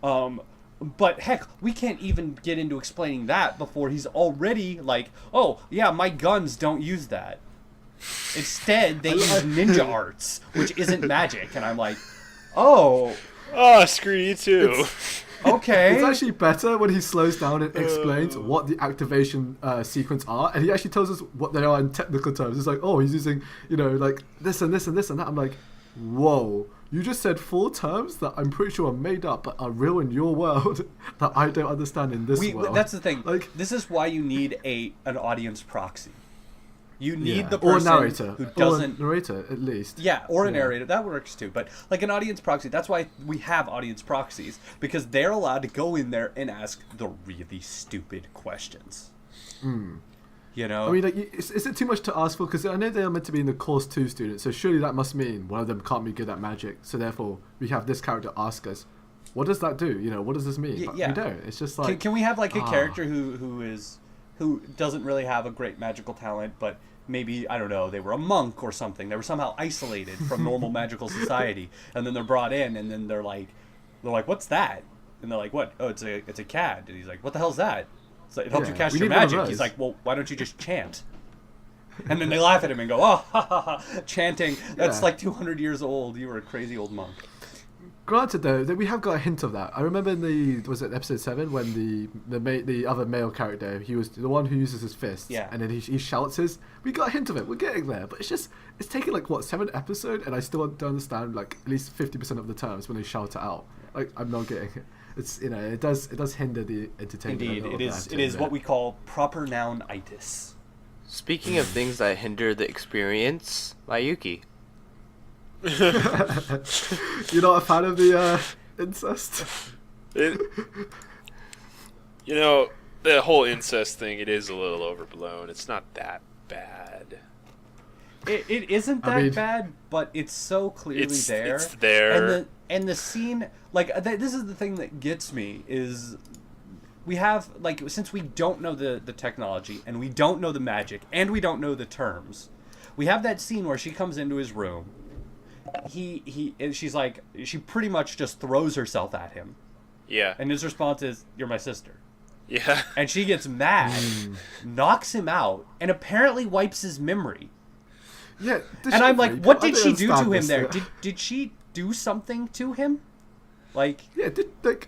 But heck, we can't even get into explaining that before he's already like, oh, yeah, my guns don't use that. Instead, they use ninja arts, which isn't magic. And I'm like, oh. Oh, screw you too. Okay. It's actually better when he slows down and explains what the activation sequence are, and he actually tells us what they are in technical terms. It's like, oh, he's using, like this and this and this and that. I'm like, whoa, you just said 4 terms that I'm pretty sure are made up but are real in your world that I don't understand in this world. That's the thing. Like, this is why you need an audience proxy. You need the or person narrator. who doesn't... Or a narrator, at least. Yeah, or a narrator. That works too. But like an audience proxy, that's why we have audience proxies. Because they're allowed to go in there and ask the really stupid questions. You know? I mean, like, is it too much to ask for? Because I know they are meant to be in the Course 2 students, so surely that must mean one of them can't be good at magic. So therefore, we have this character ask us, what does that do? What does this mean? But we don't. It's just like... Can we have like a character who doesn't really have a great magical talent, but maybe, I don't know, they were a monk or something. They were somehow isolated from normal magical society, and then they're brought in, and then they're like, what's that? And they're like, what? Oh, it's a CAD. And he's like, what the hell's that? It's like, it helps you cast your magic. He's like, well, why don't you just chant? And then they laugh at him and go, oh, ha, ha, ha, chanting. That's like 200 years old. You were a crazy old monk. Granted, though, that we have got a hint of that. I remember in episode 7 when the other male character, he was the one who uses his fists, and then he shouts his. We got a hint of it. We're getting there, but it's taken like 7 episodes, and I still don't understand like at least 50% of the terms when they shout it out. Like, I'm not getting it. It's it does hinder the entertainment. Indeed, it is what we call proper noun-itis. Speaking of things that hinder the experience, Mayuki. You're not a fan of the incest? The whole incest thing, it is a little overblown. It's not that bad. It isn't that bad, but it's so clearly there. It's there. And the scene, like, this is the thing that gets me, is we have, like, since we don't know the technology, and we don't know the magic, and we don't know the terms, we have that scene where she comes into his room, and she's like, she pretty much just throws herself at him. Yeah. And his response is, "You're my sister." Yeah. And she gets mad, knocks him out, and apparently wipes his memory. Yeah. And I'm like, what did she do to him there? Did she do something to him? Like, yeah,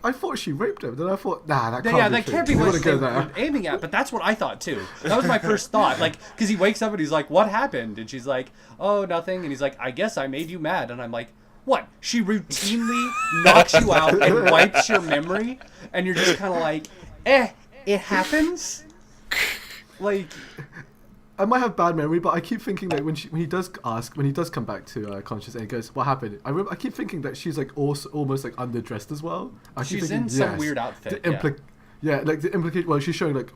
I thought she raped him. Then I thought, nah, that can't be what they were aiming at. But that's what I thought too. That was my first thought. Like, because he wakes up and he's like, "What happened?" And she's like, "Oh, nothing." And he's like, "I guess I made you mad." And I'm like, what? She routinely knocks you out and wipes your memory, and you're just kind of like, it happens. Like, I might have bad memory, but I keep thinking that when he does come back to conscious and he goes, "What happened?" I keep thinking that she's like almost like underdressed as well. She's in some weird outfit. Like the implication. Well, she's showing like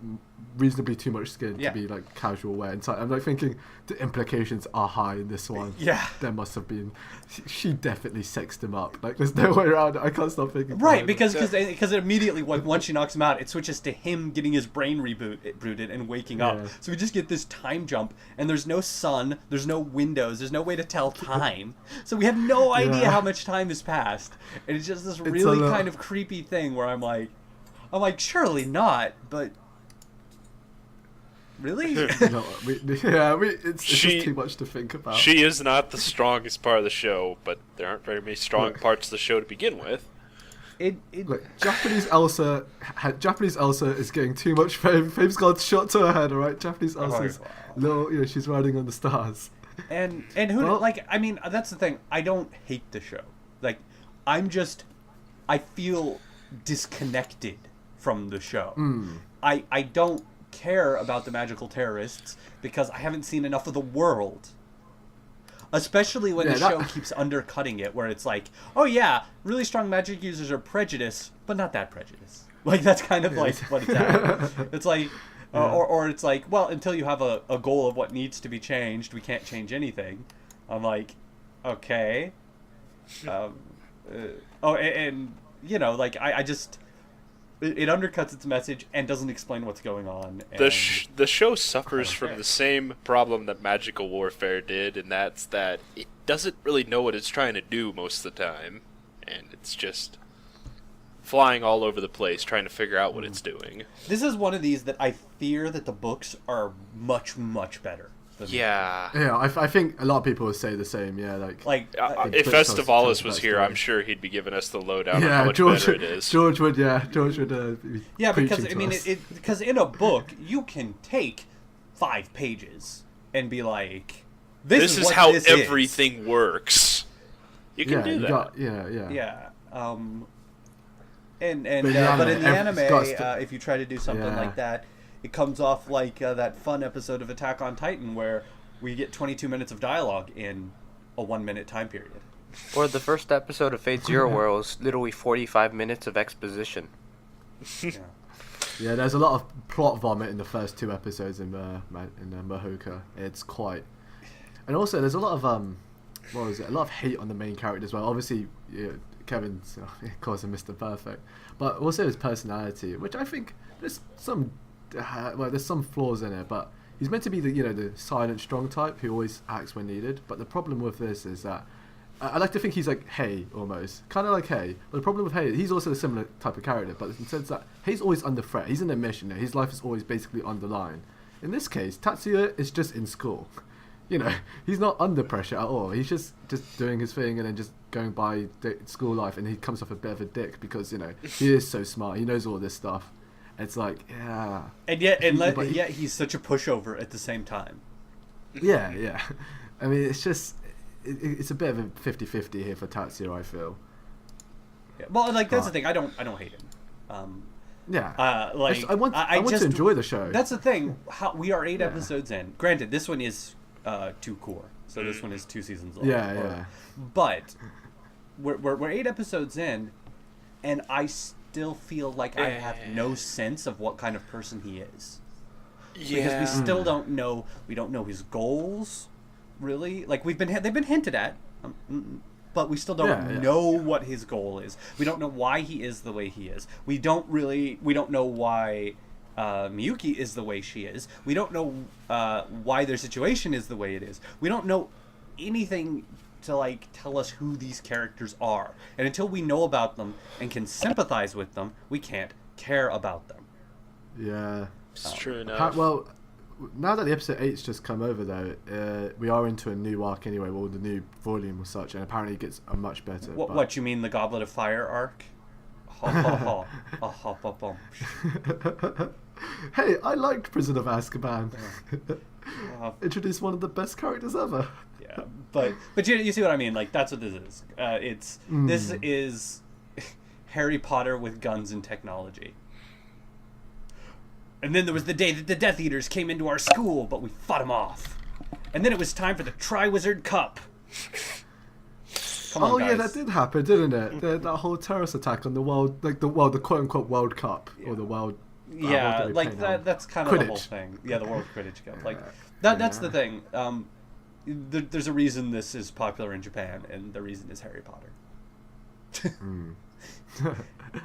reasonably too much skin to be like casual wear inside. I'm like thinking the implications are high in this one. Yeah, there must have been. She definitely sexed him up. Like there's no way around it. I can't stop thinking. Right, because immediately once she knocks him out, it switches to him getting his brain rebooted and waking up. So we just get this time jump, and there's no sun, there's no windows, there's no way to tell time. So we have no idea how much time has passed, and it's just this really kind of creepy thing where I'm like, surely not, but really? It's just too much to think about. She is not the strongest part of the show, but there aren't very many strong parts of the show to begin with. Japanese Elsa is getting too much fame. Fame's got shot to her head, alright? Japanese Elsa's little, she's riding on the stars. And who, I mean, that's the thing. I don't hate the show. Like, I feel disconnected from the show. I don't care about the magical terrorists because I haven't seen enough of the world. Especially when the show keeps undercutting it, where it's like, oh yeah, really strong magic users are prejudiced, but not that prejudiced. Like, that's kind of like what it's at. It's like, or it's like, well, until you have a goal of what needs to be changed, we can't change anything. I'm like, okay. And you know, like, I just... It undercuts its message and doesn't explain what's going on. And the show suffers from the same problem that Magical Warfare did, and that's that it doesn't really know what it's trying to do most of the time, and it's just flying all over the place trying to figure out what it's doing. This is one of these that I fear that the books are much, much better. Yeah. Yeah, I think a lot of people would say the same. Yeah, if Estivalis was here, I'm sure he'd be giving us the lowdown on how much better it is. George would. Yeah, because I mean, because in a book you can take 5 pages and be like, "This is how everything works." You can do that. Yeah. But in the anime, if you try to do something like that, it comes off like that fun episode of Attack on Titan where we get 22 minutes of dialogue in a 1-minute time period. Or the first episode of Fate Zero World is literally 45 minutes of exposition. Yeah, there's a lot of plot vomit in the first 2 episodes in Mahouka. It's quite... And also, there's a lot of, a lot of hate on the main character as well. Obviously, Kevin's, of course, Mr. Perfect. But also his personality, which I think there's some flaws in it, but he's meant to be the silent, strong type who always acts when needed. But the problem with this is that I like to think he's like Hay almost, kind of like Hay. But the problem with Hay, he's also a similar type of character, but in the sense that Hay's always under threat. He's in a mission. His life is always basically on the line. In this case, Tatsuya is just in school. He's not under pressure at all. He's just doing his thing and then just going by school life, and he comes off a bit of a dick because he is so smart. He knows all this stuff. It's like, yeah. And yet he's such a pushover at the same time. Yeah. I mean, it's just... It's a bit of a 50-50 here for Tatsuya, I feel. Yeah. Well, that's the thing. I don't hate him. I want to enjoy the show. That's the thing. We are 8 episodes in. Granted, this one is 2 core, so this one is 2 seasons long. Yeah. But we're 8 episodes in, and I still feel like I have no sense of what kind of person he is. Yeah. Because we still don't know. We don't know his goals, really. Like they've been hinted at, but we still don't know what his goal is. We don't know why he is the way he is. We don't know why Miyuki is the way she is. We don't know why their situation is the way it is. We don't know anything to tell us who these characters are. And until we know about them and can sympathize with them, we can't care about them. Yeah. It's true enough. Well, now that the episode 8's just come over, though, we are into a new arc anyway, well, the new volume or such, and apparently it gets a much better. What you mean, the Goblet of Fire arc? Hey, I liked Prison of Azkaban. Introduced one of the best characters ever. Yeah, but you see what I mean? That's what this is. This is Harry Potter with guns and technology. And then there was the day that the Death Eaters came into our school, but we fought them off. And then it was time for the Triwizard Cup. Come on, guys. Yeah, that did happen, didn't it? That whole terrorist attack on the the quote-unquote World Cup, or the World... Yeah, that's kind of the whole thing. Yeah, the World Quidditch Cup. That's the thing. There's a reason this is popular in Japan, and the reason is Harry Potter.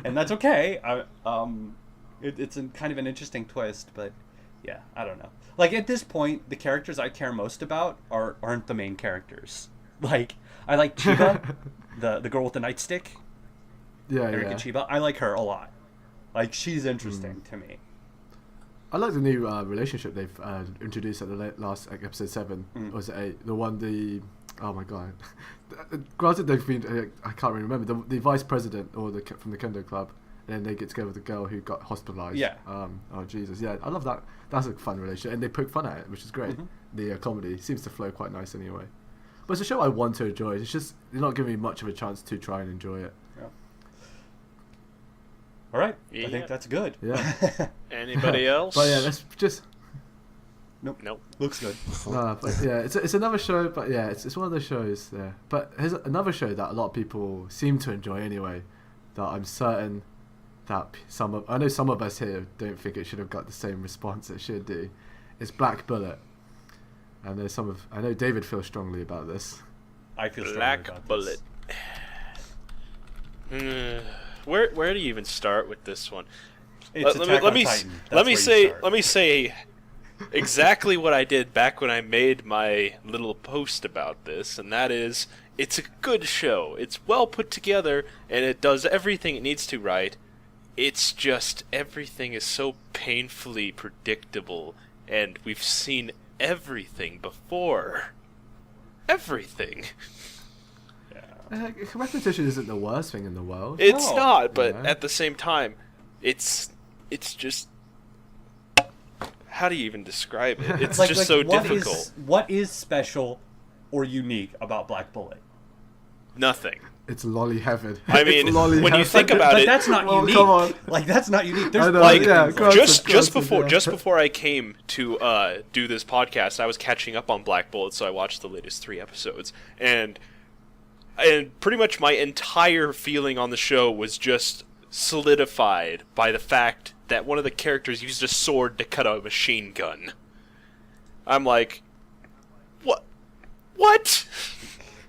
And that's okay. It's kind of an interesting twist, but yeah, I don't know. At this point, the characters I care most about aren't the main characters. I like Chiba, the girl with the nightstick. Erika Chiba. I like her a lot. She's interesting to me. I like the new relationship they've introduced at the last episode 7. Or was it 8? The one, oh my god. Granted, they've been, I can't really remember, the vice president from the Kendo Club, and then they get together with the girl who got hospitalized. Yeah. Oh, Jesus. Yeah, I love that. That's a fun relationship, and they poke fun at it, which is great. Mm-hmm. The comedy seems to flow quite nice anyway. But it's a show I want to enjoy. It's just, they're not giving me much of a chance to try and enjoy it. All right. Yeah. I think that's good. Yeah. Anybody else? But yeah, let's just. Nope. Looks good. But yeah, it's another show, but yeah, it's one of those shows. Yeah, but here's another show that a lot of people seem to enjoy anyway. That I'm certain that I know some of us here don't think it should have got the same response it should do. It's Black Bullet, and there's I know David feels strongly about this. I feel strongly Black about Bullet. This. Where do you even start with this one? It's Attack on Titan. Let me say exactly what I did back when I made my little post about this, and that is, it's a good show. It's well put together, and it does everything it needs to right. It's just everything is so painfully predictable, and we've seen everything before. Everything. Repetition isn't the worst thing in the world. It's No. not, but Yeah. at the same time, it's just. How do you even describe it? It's just so difficult. What is special or unique about Black Bullet? Nothing. It's lolly heaven. I mean, It's lolly when you heaven. think about but it, that's not Well, unique. come on. Like that's not unique. There's I know, like yeah, go on. just yeah. before I came to do this podcast, I was catching up on Black Bullet, so I watched the latest 3 episodes, and pretty much my entire feeling on the show was just solidified by the fact that one of the characters used a sword to cut a machine gun. I'm like, what?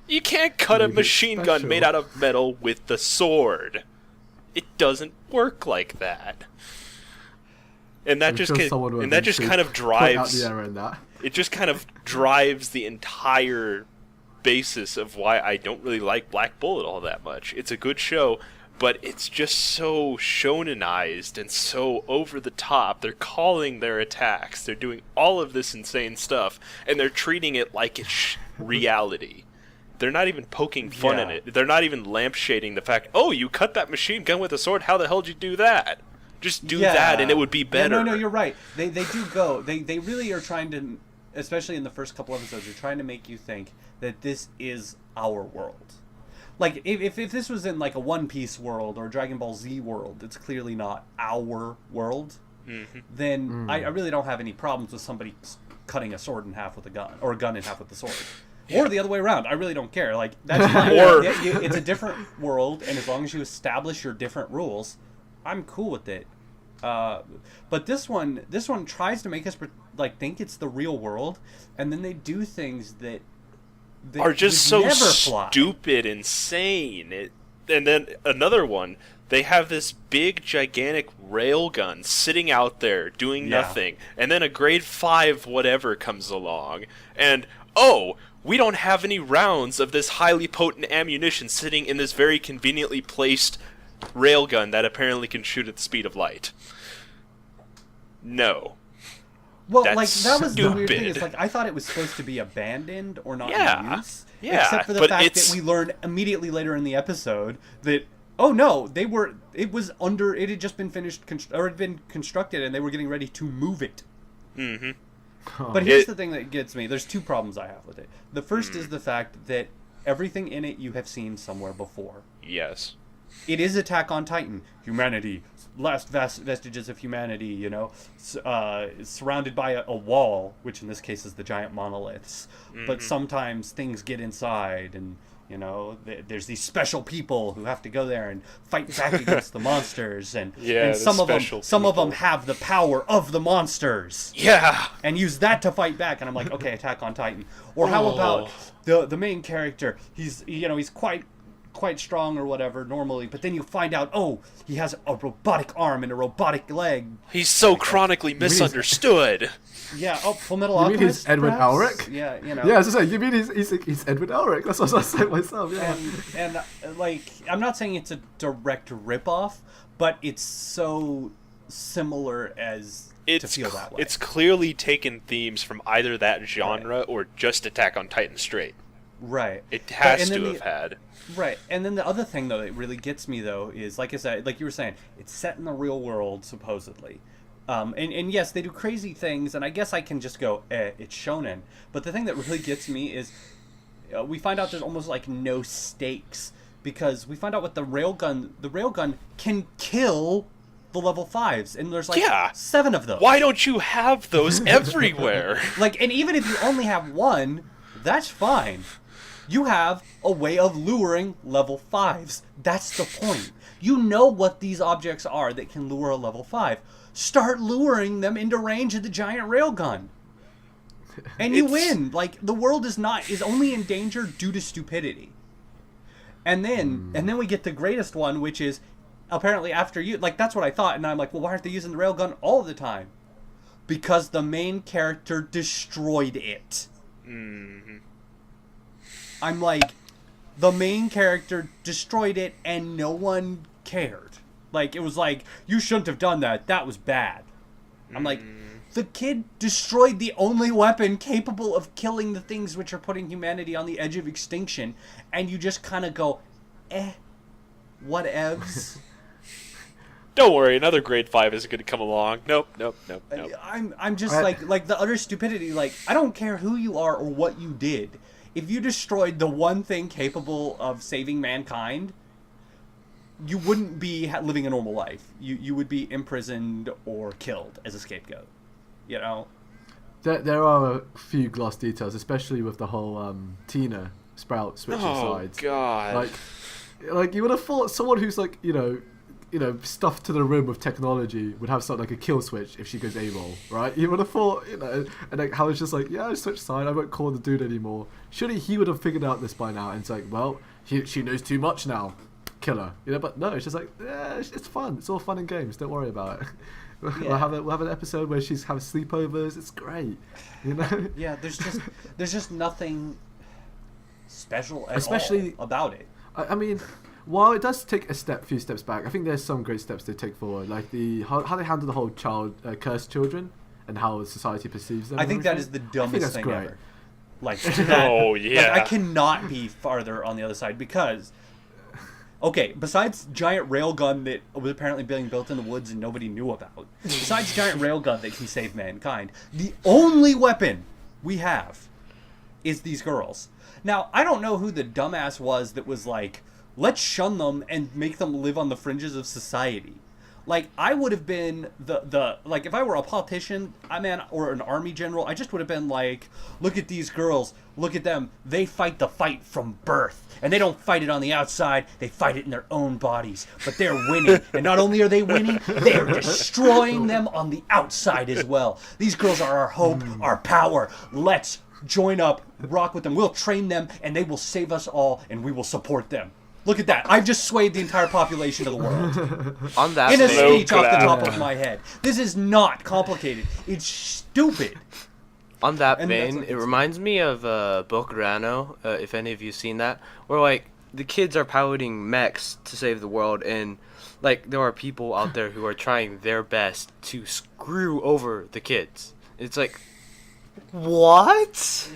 You can't cut a Maybe machine gun special. made out of metal with the sword. It doesn't work like that. And that I'm just sure someone would kind of point out drives the error in that. it just kind of drives the entire basis of why I don't really like Black Bullet all that much. It's a good show, but it's just so shonenized and so over the top. They're calling their attacks. They're doing all of this insane stuff, and they're treating it like it's reality. They're not even poking fun in Yeah. it. They're not even lampshading the fact, oh, you cut that machine gun with a sword, how the hell did you do that? Just do that and it would be better. Yeah, no, you're right. They do go. They really are trying to, especially in the first couple episodes, they're trying to make you think that this is our world. Like, if this was in, like, a One Piece world or a Dragon Ball Z world, it's clearly not our world, then I really don't have any problems with somebody cutting a sword in half with a gun, or a gun in half with the sword. Or the other way around. I really don't care. Like, that's fine. Or- It's a different world, and as long as you establish your different rules, I'm cool with it. But this one tries to make us like think it's the real world, and then they do things that are just would so never fly. stupid, insane. And then another one, they have this big, gigantic railgun sitting out there doing Yeah. nothing, and then a grade 5 whatever comes along, and oh, we don't have any rounds of this highly potent ammunition sitting in this very conveniently placed railgun that apparently can shoot at the speed of light. No. Well, That's like that was the weird thing. stupid. Is like I thought it was supposed to be abandoned or not Yeah. in use. Yeah, Except for the but fact it's- that we learned immediately later in the episode that oh no, it had just been finished or had been constructed and they were getting ready to move it. Mm-hmm. But here's the thing that gets me. There's 2 problems I have with it. The first is the fact that everything in it you have seen somewhere before. Yes. It is Attack on Titan. Humanity, last vestiges of humanity, you know, surrounded by a wall, which in this case is the giant monoliths. But sometimes things get inside and, you know, there's these special people who have to go there and fight back against the monsters. And, Yeah, and the some of them people. have the power of the monsters. Yeah. And use that to fight back, and I'm like, okay, Attack on Titan. Or how about the main character? He's quite strong or whatever normally, but then you find out, oh, he has a robotic arm and a robotic leg. He's so chronically misunderstood. Yeah, Full Metal You mean Alchemist. he's Edward perhaps? Elric? Yeah, you know. Yeah, I was just saying, you mean he's Edward Elric? That's what I was saying myself, yeah. And like, I'm not saying it's a direct ripoff, but it's so similar as to feel that way. It's clearly taken themes from either that genre or just Attack on Titan straight. right. It has and to then have had. Right, and then the other thing though that really gets me though is, like I said, like you were saying, it's set in the real world supposedly, and yes, they do crazy things, and I guess I can just go, it's shonen. But the thing that really gets me is, we find out there's almost like no stakes because we find out with the railgun can kill the level 5s, and there's like Yeah. 7 of those. Why don't you have those everywhere? Like, and even if you only have one, that's fine. You have a way of luring level 5s. That's the point. You know what these objects are that can lure a level 5. Start luring them into range of the giant railgun. And you win. Like, the world is only in danger due to stupidity. And then we get the greatest one, which is apparently after you, like, that's what I thought, and I'm like, well, why aren't they using the railgun all the time? Because the main character destroyed it. Mm-hmm. I'm like, the main character destroyed it and no one cared. Like, it was like, you shouldn't have done that. That was bad. I'm like, the kid destroyed the only weapon capable of killing the things which are putting humanity on the edge of extinction, and you just kind of go, whatevs. Don't worry, another grade 5 is going to come along. Nope. I'm just like the utter stupidity. Like, I don't care who you are or what you did. If you destroyed the one thing capable of saving mankind, you wouldn't be living a normal life. You would be imprisoned or killed as a scapegoat. You know? There are a few gloss details, especially with the whole Tina Sprout switching sides. Oh, God. Like, you would have thought someone who's, like, you know, stuffed to the rim with technology would have something like a kill switch if she goes AWOL, right? You would have thought, you know, and like Howard's just like, yeah, I switch side, I won't call the dude anymore. Surely he would have figured out this by now, and it's like, well, she knows too much now, kill her, you know. But no, it's just like, yeah, it's fun, it's all fun and games, don't worry about it. Yeah. We'll have an episode where she's having sleepovers, it's great, you know. Yeah, there's just nothing special at Especially all about it. I mean, while it does take few steps back, I think there's some great steps they take forward, like how they handle the whole cursed children and how society perceives them. I think that is the dumbest thing great. ever. Like, Oh, yeah. Like, I cannot be farther on the other side because, okay, besides giant railgun that was apparently being built in the woods and nobody knew about, besides giant railgun that can save mankind, the only weapon we have is these girls. Now, I don't know who the dumbass was that was like, let's shun them and make them live on the fringes of society. Like, I would have been like, if I were a politician, or an army general, I just would have been like, look at these girls, look at them, they fight the fight from birth, and they don't fight it on the outside, they fight it in their own bodies, but they're winning, and not only are they winning, they're destroying them on the outside as well. These girls are our hope, our power, let's join up, rock with them, we'll train them, and they will save us all, and we will support them. Look at that. I've just swayed the entire population of the world. On that In a vein, speech off the top of my head. This is not complicated. It's stupid. on that And that's vein, what it it's- reminds me of Bokura, if any of you seen that, where like the kids are piloting mechs to save the world, and like there are people out there who are trying their best to screw over the kids. It's like, what?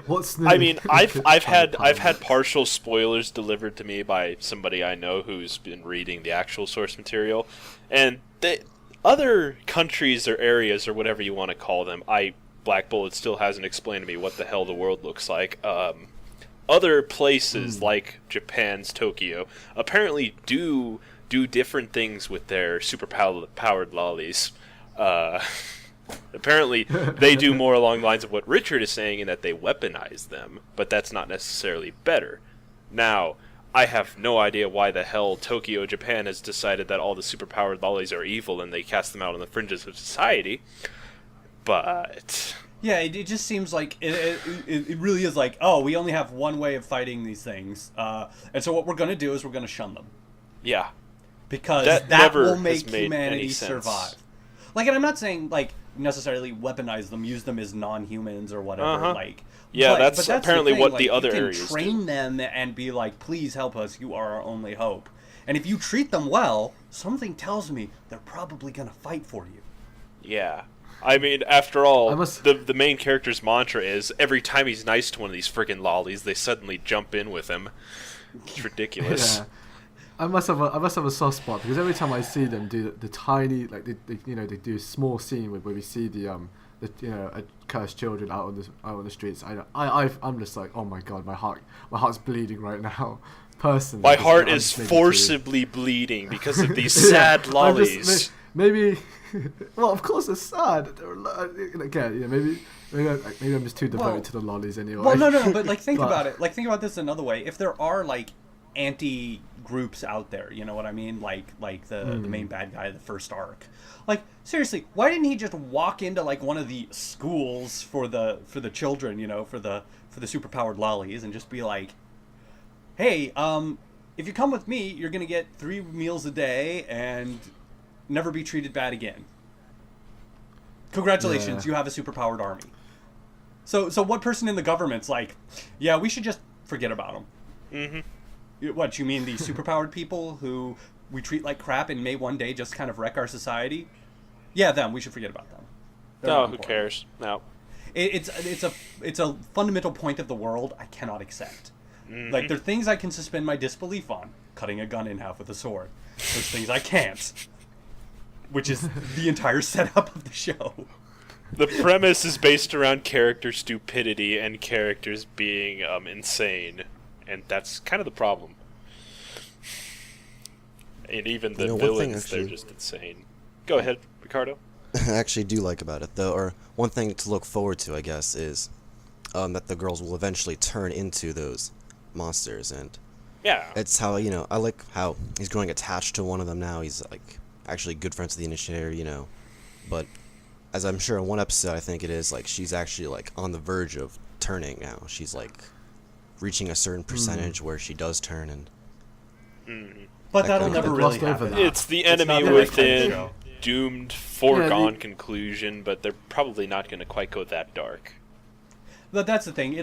What's new? I mean, I've had partial spoilers delivered to me by somebody I know who's been reading the actual source material, and other countries or areas or whatever you want to call them, Black Bullet still hasn't explained to me what the hell the world looks like. Other places like Japan's Tokyo apparently do different things with their super powered lollies. Apparently, they do more along the lines of what Richard is saying in that they weaponize them, but that's not necessarily better. Now, I have no idea why the hell Tokyo, Japan has decided that all the superpowered lollies are evil and they cast them out on the fringes of society, but... Yeah, it just seems like it really is like, oh, we only have one way of fighting these things, and so what we're going to do is we're going to shun them. Yeah. Because That that never will has make made humanity any sense. survive. Like, and I'm not saying, like, necessarily weaponize them, use them as non-humans or whatever, like... Yeah, but that's the apparently thing, what like, the other you can areas train do. them and be like, please help us, you are our only hope. And if you treat them well, something tells me they're probably going to fight for you. Yeah. I mean, after all, I must- the main character's mantra is, every time he's nice to one of these friggin' lollies, they suddenly jump in with him. It's ridiculous. Yeah. I must have a soft spot because every time I see them do the tiny, like they do a small scene where we see the cursed children out on the streets. I'm just like, oh my god, my heart's bleeding right now. personally. My heart is maybe forcibly bleeding because of these sad lollies. Maybe. Well, of course it's sad. Again, maybe I'm just too devoted to the lollies anyway. Well, no, but like think about it. Like think about this another way. If there are like anti groups out there, you know what I mean? Like the main bad guy of the first arc. Like seriously, why didn't he just walk into like one of the schools for the children, you know, for the superpowered lollies, and just be like, hey, if you come with me, you're gonna get 3 meals a day and never be treated bad again. Congratulations, you have a superpowered army. So what person in the government's like, yeah, we should just forget about them? Mm-hmm. What, you mean the superpowered people who we treat like crap and may one day just kind of wreck our society? Yeah, them. We should forget about them. No, who cares? No. It's a fundamental point of the world I cannot accept. Mm-hmm. Like, there are things I can suspend my disbelief on. Cutting a gun in half with a sword. There's things I can't. Which is the entire setup of the show. The premise is based around character stupidity and characters being insane. And that's kind of the problem. And even the villains, they're just insane. Go ahead, Ricardo. I actually do like about it, though, or one thing to look forward to, I guess, is that the girls will eventually turn into those monsters, and yeah, it's how, you know, I like how he's growing attached to one of them now. He's like actually good friends with the initiator, you know, but as I'm sure in one episode, I think it is, like, she's actually like on the verge of turning now. She's like reaching a certain percentage where she does turn, and but that'll never really happen. It's the enemy within, doomed, foregone conclusion, but they're probably not going to quite go that dark. But that's the thing.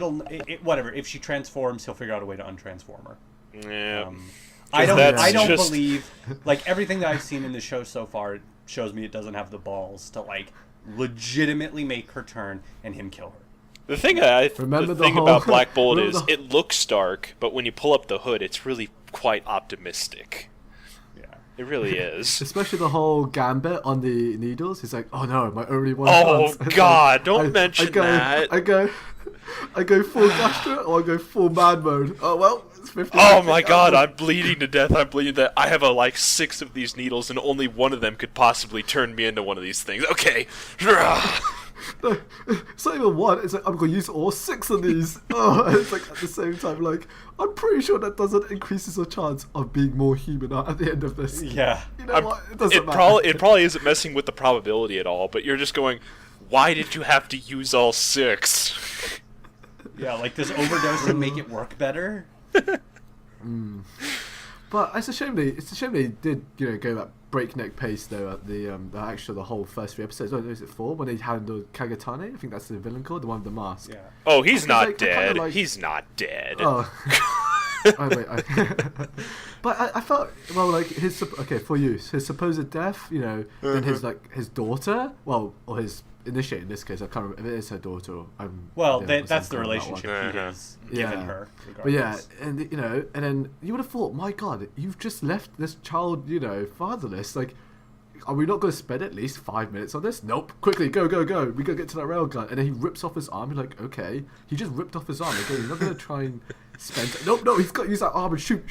Whatever. If she transforms, he'll figure out a way to untransform her. Yeah. I don't believe, like, everything that I've seen in the show so far shows me it doesn't have the balls to, like, legitimately make her turn and him kill her. The thing about Black Bolt is it looks dark, but when you pull up the hood, it's really quite optimistic. Yeah, it really is. Especially the whole gambit on the needles. He's like, "Oh no, my only one." Oh God! Don't mention that. I go full gastro or I go full man mode. Oh well, it's 50. Oh my God! I'm bleeding to death. I'm bleeding to death. I have like 6 of these needles, and only one of them could possibly turn me into one of these things. Okay. No, it's not even one. It's like, I'm going to use all 6 of these. It's like at the same time, like, I'm pretty sure that doesn't increase your chance of being more human at the end of this. Yeah. You know what? It doesn't matter. It probably isn't messing with the probability at all, but you're just going, why did you have to use all 6? Yeah, like, does overdosing make it work better? But it's a shame they did, you know, go that breakneck pace though at the whole first 3 episodes. Oh, is it 4 when they handled Kagatane? I think that's the villain called, the one with the mask. Yeah. Oh, he's not dead. He's not dead. Oh. But I felt, well, like his supposed death, you know, and his daughter, well, or his initiate in this case, I can't remember if it is her daughter or that's the relationship he has given her, regardless. But yeah, and you know, and then you would have thought, my God, you've just left this child, you know, fatherless. Like, are we not going to spend at least 5 minutes on this? Nope. Quickly, go. We got to get to that railgun. And then he rips off his arm. You're like, okay. He just ripped off his arm. Okay, he's not going to try and spend... No, he's got to use that arm and shoot.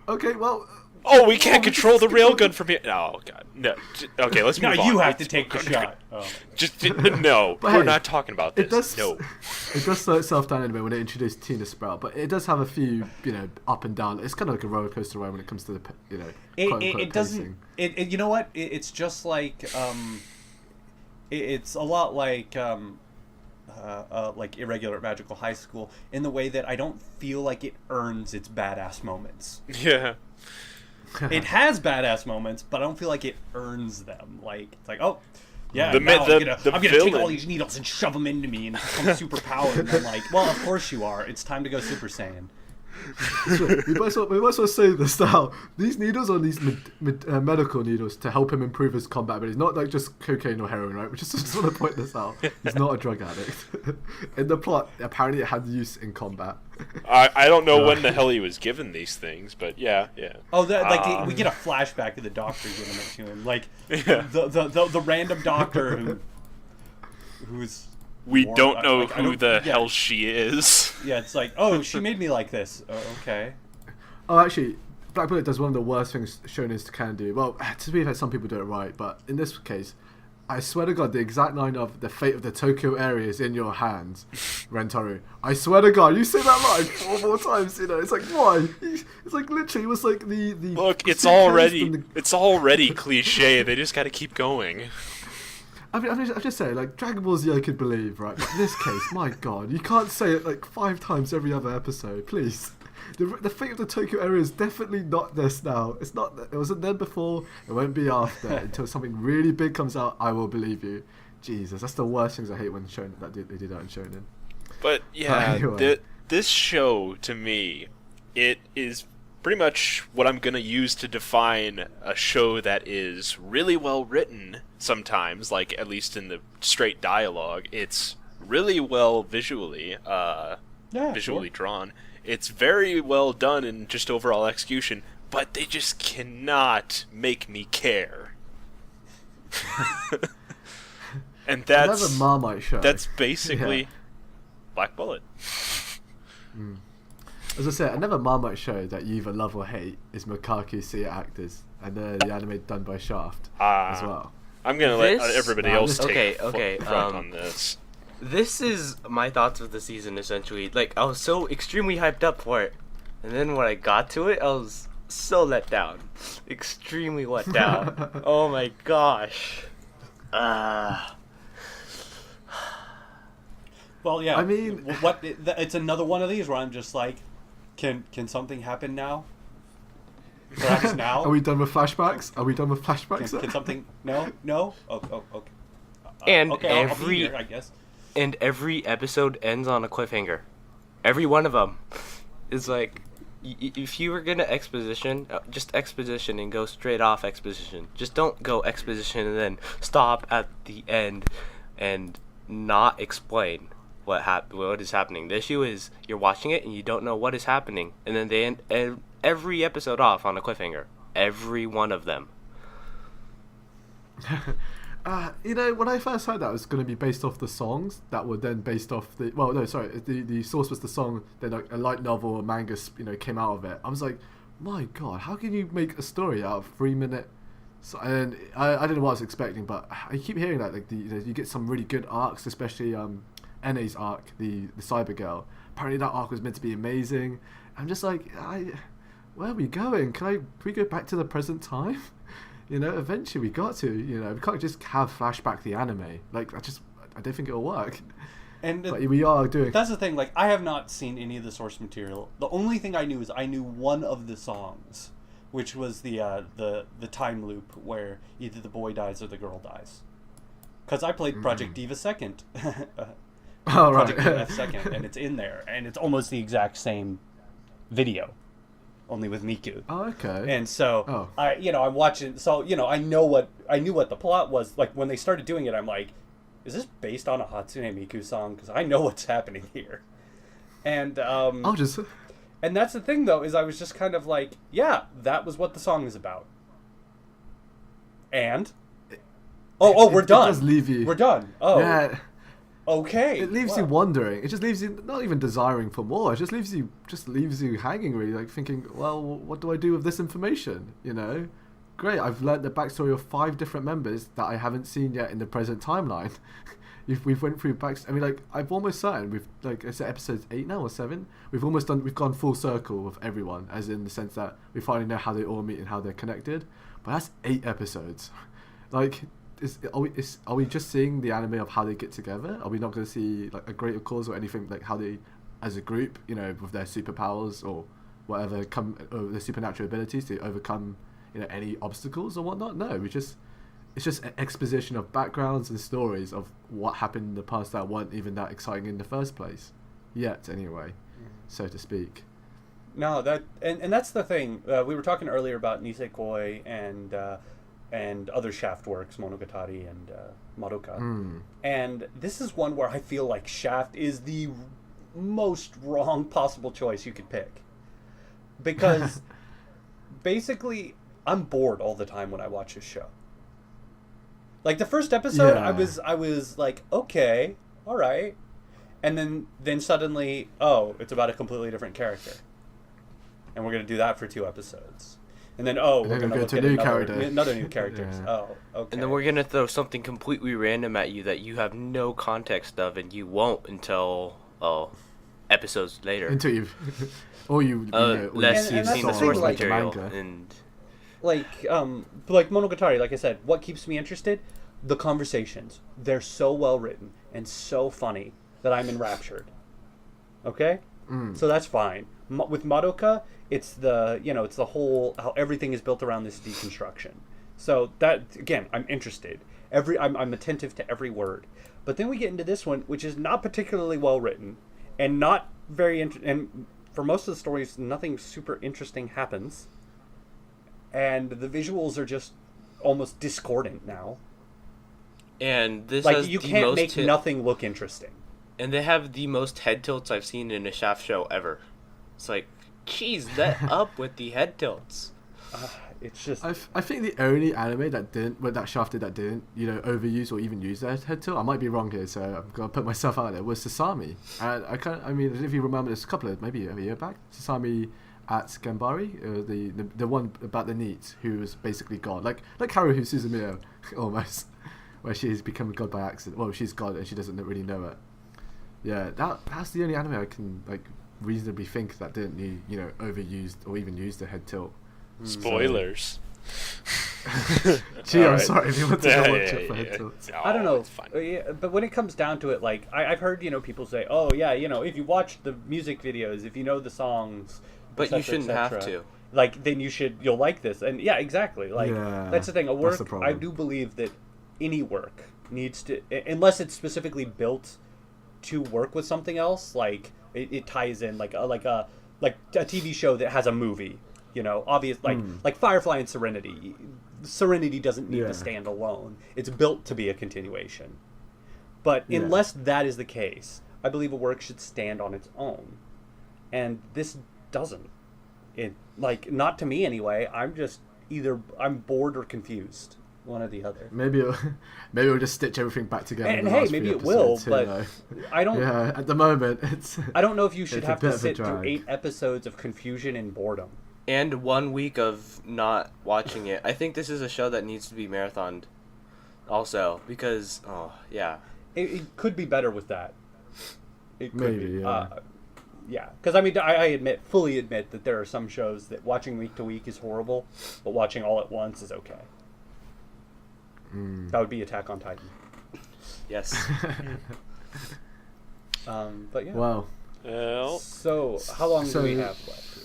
Okay, well... Oh, we can't control the railgun from here. Oh, God. No. Okay, let's move on. No, you have to take the shot. Oh. No, we're not talking about this. No. It does slow itself down anyway when they introduce Tina Sprout, but it does have a few, you know, up and down. It's kind of like a roller coaster ride when it comes to the, you know, it doesn't. You know what? It's just like it's a lot like Irregular Magical High School in the way that I don't feel like it earns its badass moments. Yeah. It has badass moments, but I don't feel like it earns them. Like, it's like, oh, yeah, I'm gonna take all these needles and shove them into me and become super powered. And I'm like, well, of course you are. It's time to go Super Saiyan. We might as well say this now. These needles are these medical needles to help him improve his combat abilities. Not like just cocaine or heroin, right? We just want to point this out. He's not a drug addict. In the plot, apparently it had use in combat. I don't know when the hell he was given these things, but yeah. Oh, we get a flashback to the doctor giving it to him, like the random doctor who's. We don't know who the hell she is. Yeah, it's like, oh, she made me like this. Oh, okay. Oh, actually, Black Bullet does one of the worst things shonens can do. Well, to be fair, some people do it right, but in this case, I swear to God, the exact line of "the fate of the Tokyo area is in your hands," Rentaro. I swear to God, you say that line 4 more times. You know, it's like why? It's like literally, it was like the. Look, it's already cliche. They just got to keep going. I mean, I'm just saying, like, Dragon Ball Z I could believe, right? But in this case, my God, you can't say it like 5 times every other episode, please. The fate of the Tokyo area is definitely not this now. It's not. It wasn't then before. It won't be after. Until something really big comes out, I will believe you. Jesus, that's the worst things I hate when they do that in shonen. But yeah, anyway. This show to me, it is pretty much what I'm gonna use to define a show that is really well written. Sometimes, like at least in the straight dialogue, it's really well visually drawn. It's very well done in just overall execution, but they just cannot make me care. And that's another Marmite show. That's basically Black Bullet. As I said, another Marmite show that you either love or hate is Mekakucity Actors, and the anime done by Shaft as well. I'm gonna let everybody else take front on this. This is my thoughts of the season, essentially. Like, I was so extremely hyped up for it. And then when I got to it, I was so let down. Extremely let down. Oh my gosh. Well, yeah. I mean... It's another one of these where I'm just like, can something happen now? Perhaps now? Are we done with flashbacks? Can something... No? Oh, okay. And okay, I'll be here, I guess. And every episode ends on a cliffhanger. Every one of them. It's like, if you were gonna exposition, just exposition and go straight off exposition. Just don't go exposition and then stop at the end and not explain what is happening. The issue is you're watching it and you don't know what is happening, and then they end every episode off on a cliffhanger. Every one of them. When I first heard that it was going to be based off the songs that were then based off the... Well, no, sorry. The source was the song, then like a light novel or manga, came out of it. I was like, my God, how can you make a story out of 3 minute... So, and I don't know what I was expecting, but I keep hearing that like you get some really good arcs, especially NA's arc, the Cyber Girl. Apparently that arc was meant to be amazing. I'm just like, where are we going? Can we go back to the present time? Eventually we got to. We can't just have flashback the anime. Like, I don't think it'll work. And but we are doing. That's the thing. Like, I have not seen any of the source material. The only thing I knew is I knew one of the songs, which was the time loop where either the boy dies or the girl dies. Because I played Project Diva Second. Project Diva F Second, and it's in there, and it's almost the exact same video. Only with Miku. Oh, okay. And so I'm watching. So I knew what the plot was. Like when they started doing it, I'm like, is this based on a Hatsune Miku song? Because I know what's happening here. And and that's the thing though, is I was just kind of like, yeah, that was what the song is about. And we're done. It does leave you. We're done. Oh. Yeah. Okay. It leaves you wondering. It just leaves you not even desiring for more. It just leaves you hanging, really, like thinking, well, what do I do with this information? Great. I've learnt the backstory of 5 different members that I haven't seen yet in the present timeline. We've went through I mean, like, I'm almost certain we've, like I said, episode 8 now or 7. We've gone full circle with everyone, as in the sense that we finally know how they all meet and how they're connected. But that's 8 episodes. Like. Are we just seeing the anime of how they get together? Are we not going to see like a greater cause or anything like how they, as a group, with their superpowers or whatever, or their supernatural abilities to overcome, any obstacles or whatnot? No, it's just an exposition of backgrounds and stories of what happened in the past that weren't even that exciting in the first place, yet anyway, so to speak. No, and that's the thing. We were talking earlier about Nisekoi and other Shaft works, Monogatari and Mahouka. And this is one where I feel like Shaft is the most wrong possible choice you could pick. Because basically, I'm bored all the time when I watch this show. Like the first episode, I was like, okay, all right. And then suddenly, it's about a completely different character. and we're gonna do that for 2 episodes. And then we're gonna go look to at another new characters. Yeah. Oh, okay. And then we're gonna throw something completely random at you that you have no context of, and you won't until episodes later. Until you've, or you unless you've seen the source like material. manga. And like Monogatari, like I said, what keeps me interested? The conversations. They're so well written and so funny that I'm enraptured. Okay? So that's fine. With Madoka, it's the whole how everything is built around this deconstruction. So that, again, I'm interested. I'm attentive to every word. But then we get into this one, which is not particularly well written and not very and for most of the stories, nothing super interesting happens. And the visuals are just almost discordant now. And this like has you the can't most make nothing look interesting. And they have the most head tilts I've seen in a Shaft show ever. It's like, geez, let up with the head tilts. It's just. I think the only anime that Shafted that didn't overuse or even use their head tilt. I might be wrong here, so I'm gonna put myself out there. Was Sasami, and I mean, if you remember, this maybe a year back, Sasami at Gambari, the one about the NEET, who was basically God, like Haruhi Suzumiya, almost, where she's become a god by accident. Well, she's God and she doesn't really know it. Yeah, that's the only anime I can reasonably think that didn't overused or even use the head tilt. Spoilers. Gee, I'm sorry if you want to go watch it for head tilts. I don't know. It's fine. But when it comes down to it, I've heard people say, oh yeah, if you watch the music videos, if you know the songs, but cetera, you shouldn't have to. Then you'll like this. And yeah, exactly. That's the thing. A work, I do believe that any work needs to, unless it's specifically built to work with something else, it ties in like a TV show that has a movie, obvious, like Firefly and Serenity. Serenity doesn't need to stand alone. It's built to be a continuation. But unless that is the case, I believe a work should stand on its own. And this doesn't. It not to me anyway. I'm bored or confused. One or the other. Maybe we'll just stitch everything back together. And hey, maybe it will, but I don't. Yeah, at the moment, it's. I don't know if you should have to sit through 8 episodes of confusion and boredom. And 1 week of not watching it. I think this is a show that needs to be marathoned, also, because it could be better with that. It could maybe, be. yeah. Because I fully admit that there are some shows that watching week to week is horrible, but watching all at once is okay. That would be Attack on Titan. Yes. But yeah. Wow. Well, so how long do we have left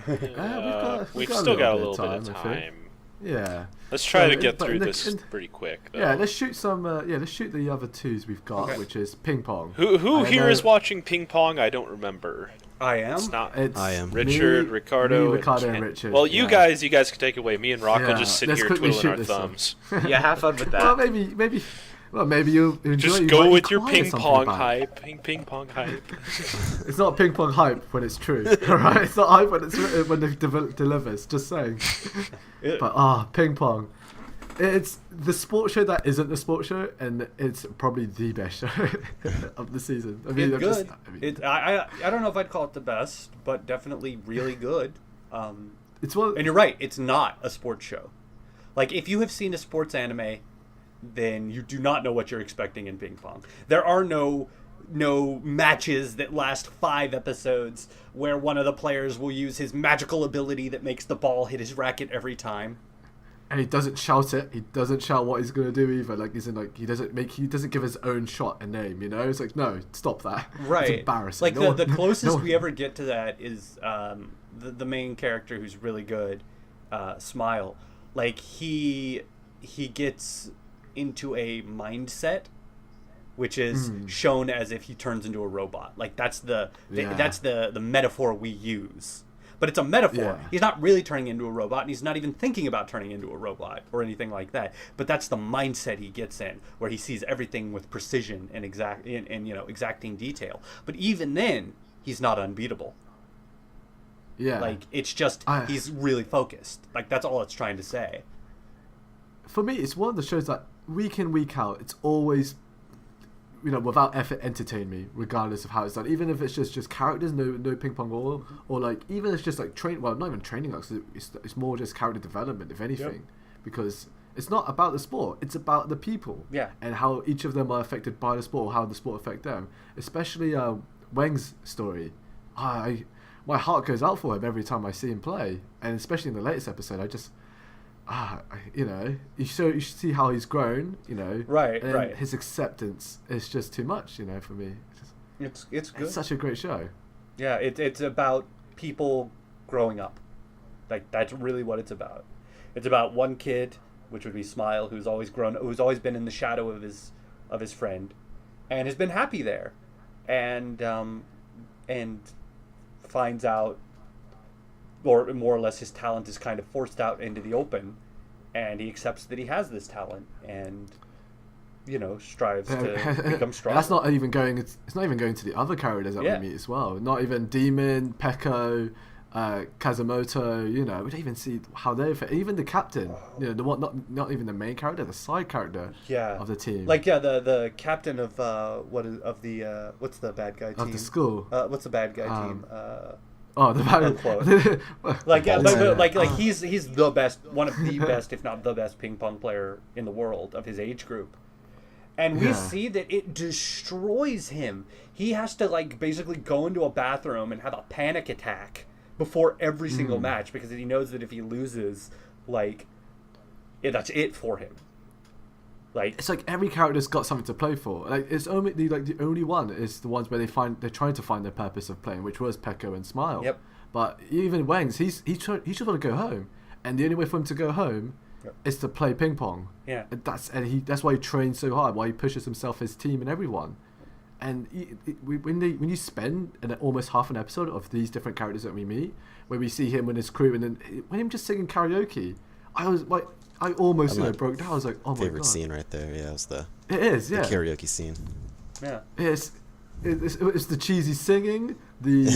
here? we've still got a little bit of time. Yeah. Let's try to get through this pretty quick, though. Yeah, let's shoot some. Let's shoot the other 2s we've got, which is Ping Pong. Who here is watching Ping Pong? I don't remember. I am. It's not. I am. Richard, Ricardo, and Richard. Well, you guys can take it away. Me and Rock will just sit let's here quickly twiddling our shoot thumbs. Yeah, have fun with that. Well, maybe you'll enjoy. Just you go might with your acquire ping something pong back. hype. Ping pong hype. It's not ping pong hype when it's true, alright? It's not hype when it delivers. Just saying. But ping pong. It's the sports show that isn't the sports show, and it's probably the best show of the season. I mean, it's good. I don't know if I'd call it the best, but definitely really good. It's one. And you're right. It's not a sports show. If you have seen a sports anime, then you do not know what you're expecting in ping pong. There are no matches that last 5 episodes where one of the players will use his magical ability that makes the ball hit his racket every time. And he doesn't shout it. He doesn't shout what he's gonna do either. He doesn't give his own shot a name. It's no, stop that. Right. It's embarrassing. The closest we ever get to that is the main character who's really good, Smile. He gets into a mindset, which is shown as if he turns into a robot. That's the metaphor we use. But it's a metaphor. Yeah. He's not really turning into a robot, and he's not even thinking about turning into a robot or anything like that. But that's the mindset he gets in, where he sees everything with precision and exacting detail. But even then, he's not unbeatable. Yeah. It's just he's really focused. That's all it's trying to say. For me, it's one of the shows that week in, week out, it's always without effort entertain me, regardless of how it's done. Even if it's just characters, no ping pong or like even if it's just like not even training arcs. It's more just character development, if anything, because it's not about the sport. It's about the people, and how each of them are affected by the sport, or how the sport affect them. Especially Wang's story. My heart goes out for him every time I see him play, and especially in the latest episode, I just. You see how he's grown, right. His acceptance is just too much, for me. It's good. It's such a great show. Yeah, it's about people growing up. Like, that's really what it's about. It's about one kid, which would be Smile, who's always been in the shadow of his friend, and has been happy there, and finds out. Or more or less his talent is kind of forced out into the open, and he accepts that he has this talent and strives to become strong. That's not even going. It's not even going to the other characters that we meet as well. Not even Demon, Peko, Kazumoto. We don't even see how they fit. Even the captain. The one not even the main character, the side character. Of the team. Like the captain of what's the bad guy team? Of the school. What's the bad guy team? The bad he's the best, one of the best, if not the best ping pong player in the world of his age group. And we see that it destroys him. He has to basically go into a bathroom and have a panic attack before every single match, because he knows that if he loses, that's it for him. It's like every character's got something to play for. It's only the only one is the ones where they're trying to find their purpose of playing, which was Peko and Smile. Yep. But even Wang's, he just want to go home, and the only way for him to go home is to play ping pong. Yeah. And that's why he trains so hard, why he pushes himself, his team, and everyone. And when you spend almost half an episode of these different characters that we meet, where we see him and his crew, and then when him just singing karaoke, I almost broke down. I was like, "Oh my god!" Favorite scene right there. Yeah, it was the karaoke scene. Yeah, it's the cheesy singing, the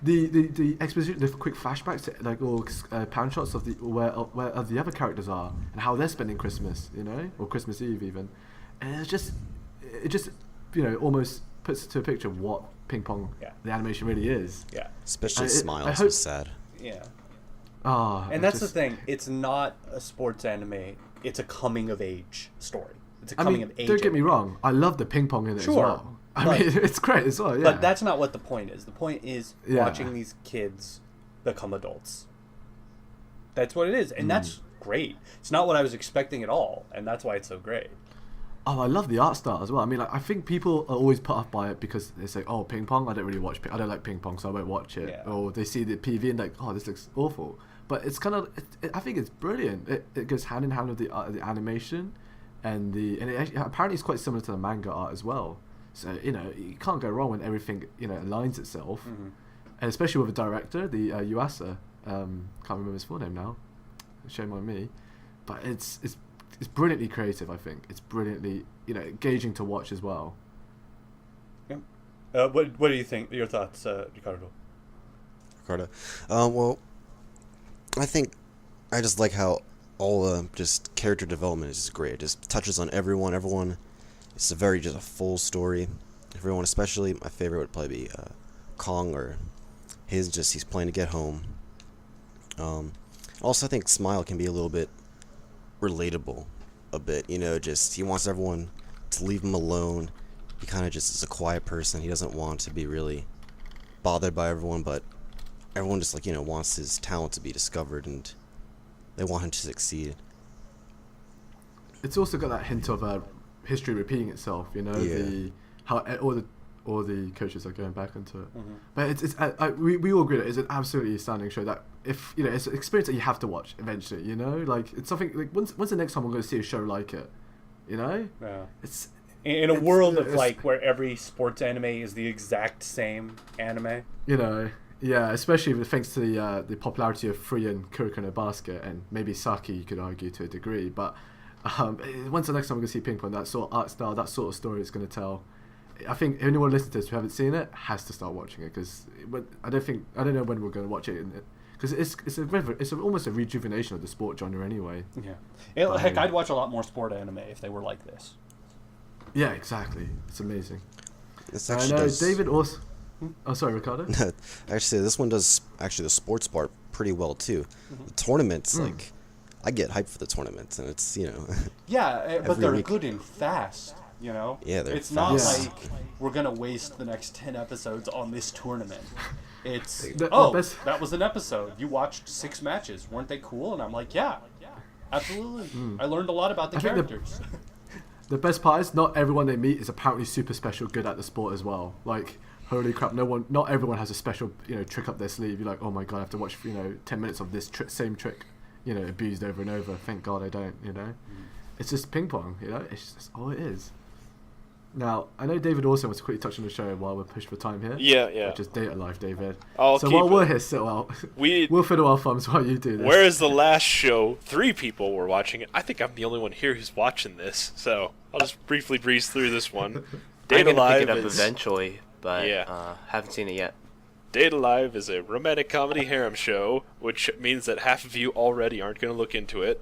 the exposition, the quick flashbacks to pan shots of where the other characters are and how they're spending Christmas, or Christmas Eve even, and it just almost puts to a picture of what ping pong the animation really is. Yeah, especially Smile. So sad. Yeah. And that's the thing. It's not a sports anime. It's a coming of age story. It's a coming of age. Don't get me wrong. I love the ping pong in it as well. I mean, it's great as well. Yeah. But that's not what the point is. The point is watching these kids become adults. That's what it is, and that's great. It's not what I was expecting at all, and that's why it's so great. Oh, I love the art style as well. I mean, I think people are always put off by it because they say, "Oh, ping pong. I don't really watch. I don't like ping pong, so I won't watch it." Yeah. Or they see the PV and "Oh, this looks awful." But it's kind of, I think it's brilliant. It goes hand in hand with the animation, and apparently it's quite similar to the manga art as well. So you can't go wrong when everything aligns itself, and especially with a director, the Yuasa. Can't remember his full name now. Shame on me, but it's brilliantly creative. I think it's brilliantly engaging to watch as well. Yeah. What do you think? Your thoughts, Ricardo? Well, I think I just like how all just character development is just great. It just touches on everyone. It's just a full story. Everyone, especially my favorite would probably be Kong, or he's playing to get home. Also, I think Smile can be a little bit relatable, a bit. Just he wants everyone to leave him alone. He kind of just is a quiet person. He doesn't want to be really bothered by everyone, but everyone just wants his talent to be discovered, and they want him to succeed. It's also got that hint of history repeating itself. How all the coaches are going back into it. But we all agree that it's an absolutely stunning show. That if it's an experience that you have to watch eventually. It's something when's the next time we're going to see a show like it? Yeah. It's in a world of where every sports anime is the exact same anime. Yeah, especially thanks to the popularity of free and Kuroko no Basket, and maybe Saki, you could argue to a degree. But when's the next time we're going to see ping pong? That sort of art style, that sort of story is going to tell. I think anyone listening to this who haven't seen it has to start watching it, because I don't know when we're going to watch it, because it's almost a rejuvenation of the sport genre anyway. Yeah, heck, I'd watch a lot more sport anime if they were like this. Yeah, exactly. It's amazing. This I actually know does. David also. Oh, sorry, Ricardo. Actually, this one does actually the sports part pretty well too. The tournaments, like, I get hyped for the tournaments, and it's Yeah, but every they're week. good and fast. Yeah, they're It's fast. not like we're gonna waste the next 10 episodes on this tournament. It's The best- that was an episode. You watched 6 matches. Weren't they cool? And I'm like, yeah, absolutely. I learned a lot about the I think the- characters. The best part is not everyone they meet is apparently super special good at the sport as well. Like, holy crap, not everyone has a special, trick up their sleeve. You're like, oh my god, I have to watch, 10 minutes of this same trick, abused over and over. Thank God I don't, It's just ping pong, It's just all it is. Now, I know David also wants to quickly touch on the show while we're pushed for time here. Yeah. Which is Data Life, David. I'll so keep while we're it. here, we'll We fiddle our thumbs while you do this. Whereas the last show, 3 people were watching it. I think I'm the only one here who's watching this, so I'll just briefly breeze through this one. I'm Data gonna Live pick it up is eventually, but Yeah. haven't seen it yet. Data Live is a romantic comedy harem show, which means that half of you already aren't going to look into it.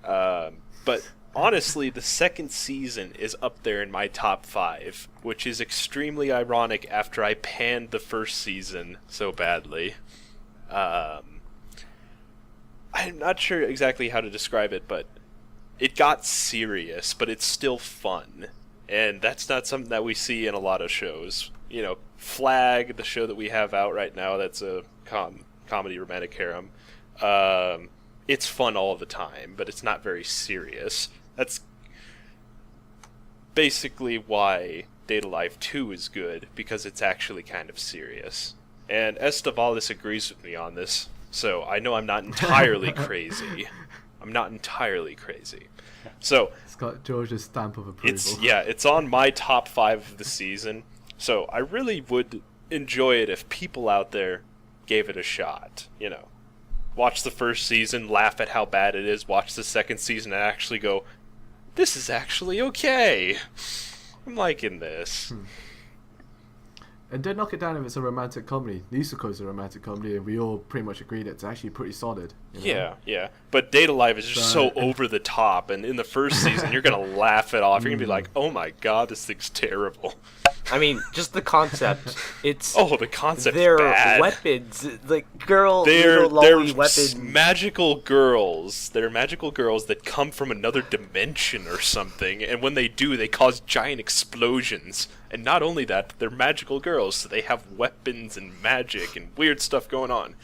But honestly, the second season is up there in my top 5, which is extremely ironic after I panned the first season so badly. I'm not sure exactly how to describe it, but it got serious, but it's still fun. And that's not something that we see in a lot of shows. Flag, the show that we have out right now, that's a comedy romantic harem. It's fun all the time, but it's not very serious. That's basically why Data Life 2 is good, because it's actually kind of serious. And Estevalis agrees with me on this, so I know I'm not entirely crazy. So It's got George's stamp of approval. it's on my top 5 of the season. So I really would enjoy it if people out there gave it a shot. Watch the first season, laugh at how bad it is, watch the second season and actually go, this is actually okay. I'm liking this. And don't knock it down if it's a romantic comedy. Nisekoi is a romantic comedy, and we all pretty much agreed it's actually pretty solid. Yeah. But Data Life is just so over the top, and in the first season, you're going to laugh it off. You're going to be like, oh my god, this thing's terrible. I mean, just the concept. It's the concept's they're bad. weapons, like They're little lolly weapons. magical girls. They're magical girls that come from another dimension or something, and when they do, they cause giant explosions. And not only that, they're magical girls, so they have weapons and magic and weird stuff going on.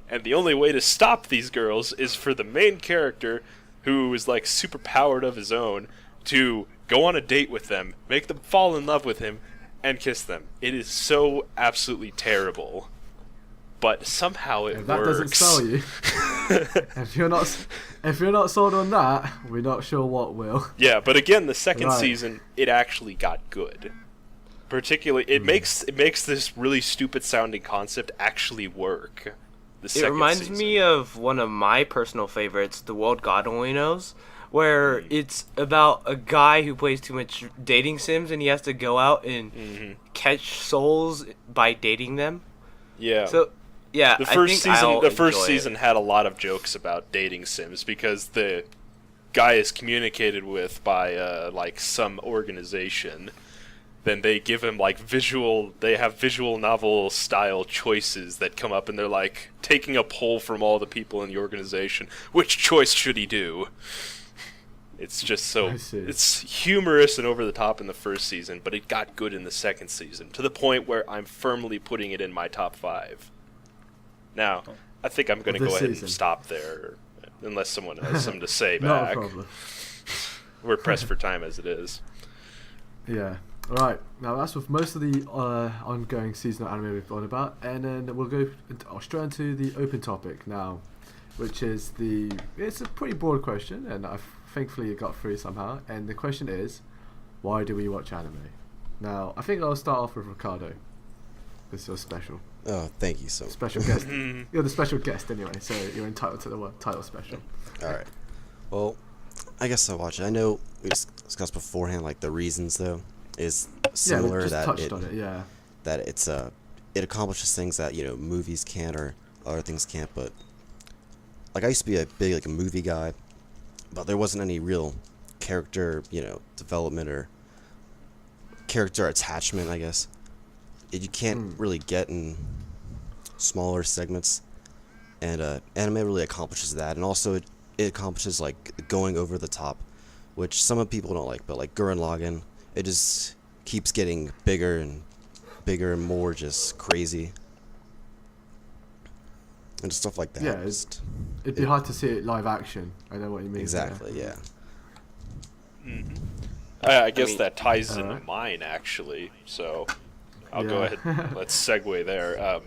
And the only way to stop these girls is for the main character, who is like super powered of his own, to go on a date with them, make them fall in love with him, and kiss them. It is so absolutely terrible. But somehow it If that works. doesn't sell you, if you're not sold on that, we're not sure what will. Yeah, but again, the second Right. season, it actually got good. Particularly, it makes this really stupid sounding concept actually work. The It second reminds season. me of one of my personal favorites, The World God Only Knows, where it's about a guy who plays too much dating sims and he has to go out and catch souls by dating them. Yeah. So, yeah, The I first think season, I'll the first enjoy season it. had a lot of jokes about dating sims because the guy is communicated with by like some organization. Then they give him like they have visual novel style choices that come up, and they're like taking a poll from all the people in the organization. Which choice should he do? It's just so, I see. it's humorous and over the top in the first season, but it got good in the second season, to the point where I'm firmly putting it in my top 5. Now, I think I'm going to This go ahead season. and stop there, unless someone has something to say Not a back. problem. We're pressed for time as it is. Yeah. Alright, now that's with most of the ongoing seasonal anime we've gone about, and then we'll go straight into the open topic now, which is it's a pretty broad question, and thankfully it got through somehow, and the question is, why do we watch anime? Now, I think I'll start off with Ricardo, because you're special. Oh, thank you so much. Special guest. You're the special guest anyway, so you're entitled to the title special. All right. Well, I guess I'll watch it. I know we discussed beforehand, like the reasons though is similar yeah, we just that touched on it, yeah. that it's it accomplishes things that movies can't or other things can't. But like I used to be a big like a movie guy, but there wasn't any real character, development or character attachment, I guess. You can't really get in smaller segments, and anime really accomplishes that, and also it accomplishes like going over the top, which some of people don't like, but like Gurren Lagann, it just keeps getting bigger and more just crazy and stuff like that. Yeah, it'd be hard to see it live action. I know what you mean. Exactly. Yeah. Mm-hmm. I guess that ties into mine, actually. So I'll go ahead. Let's segue there.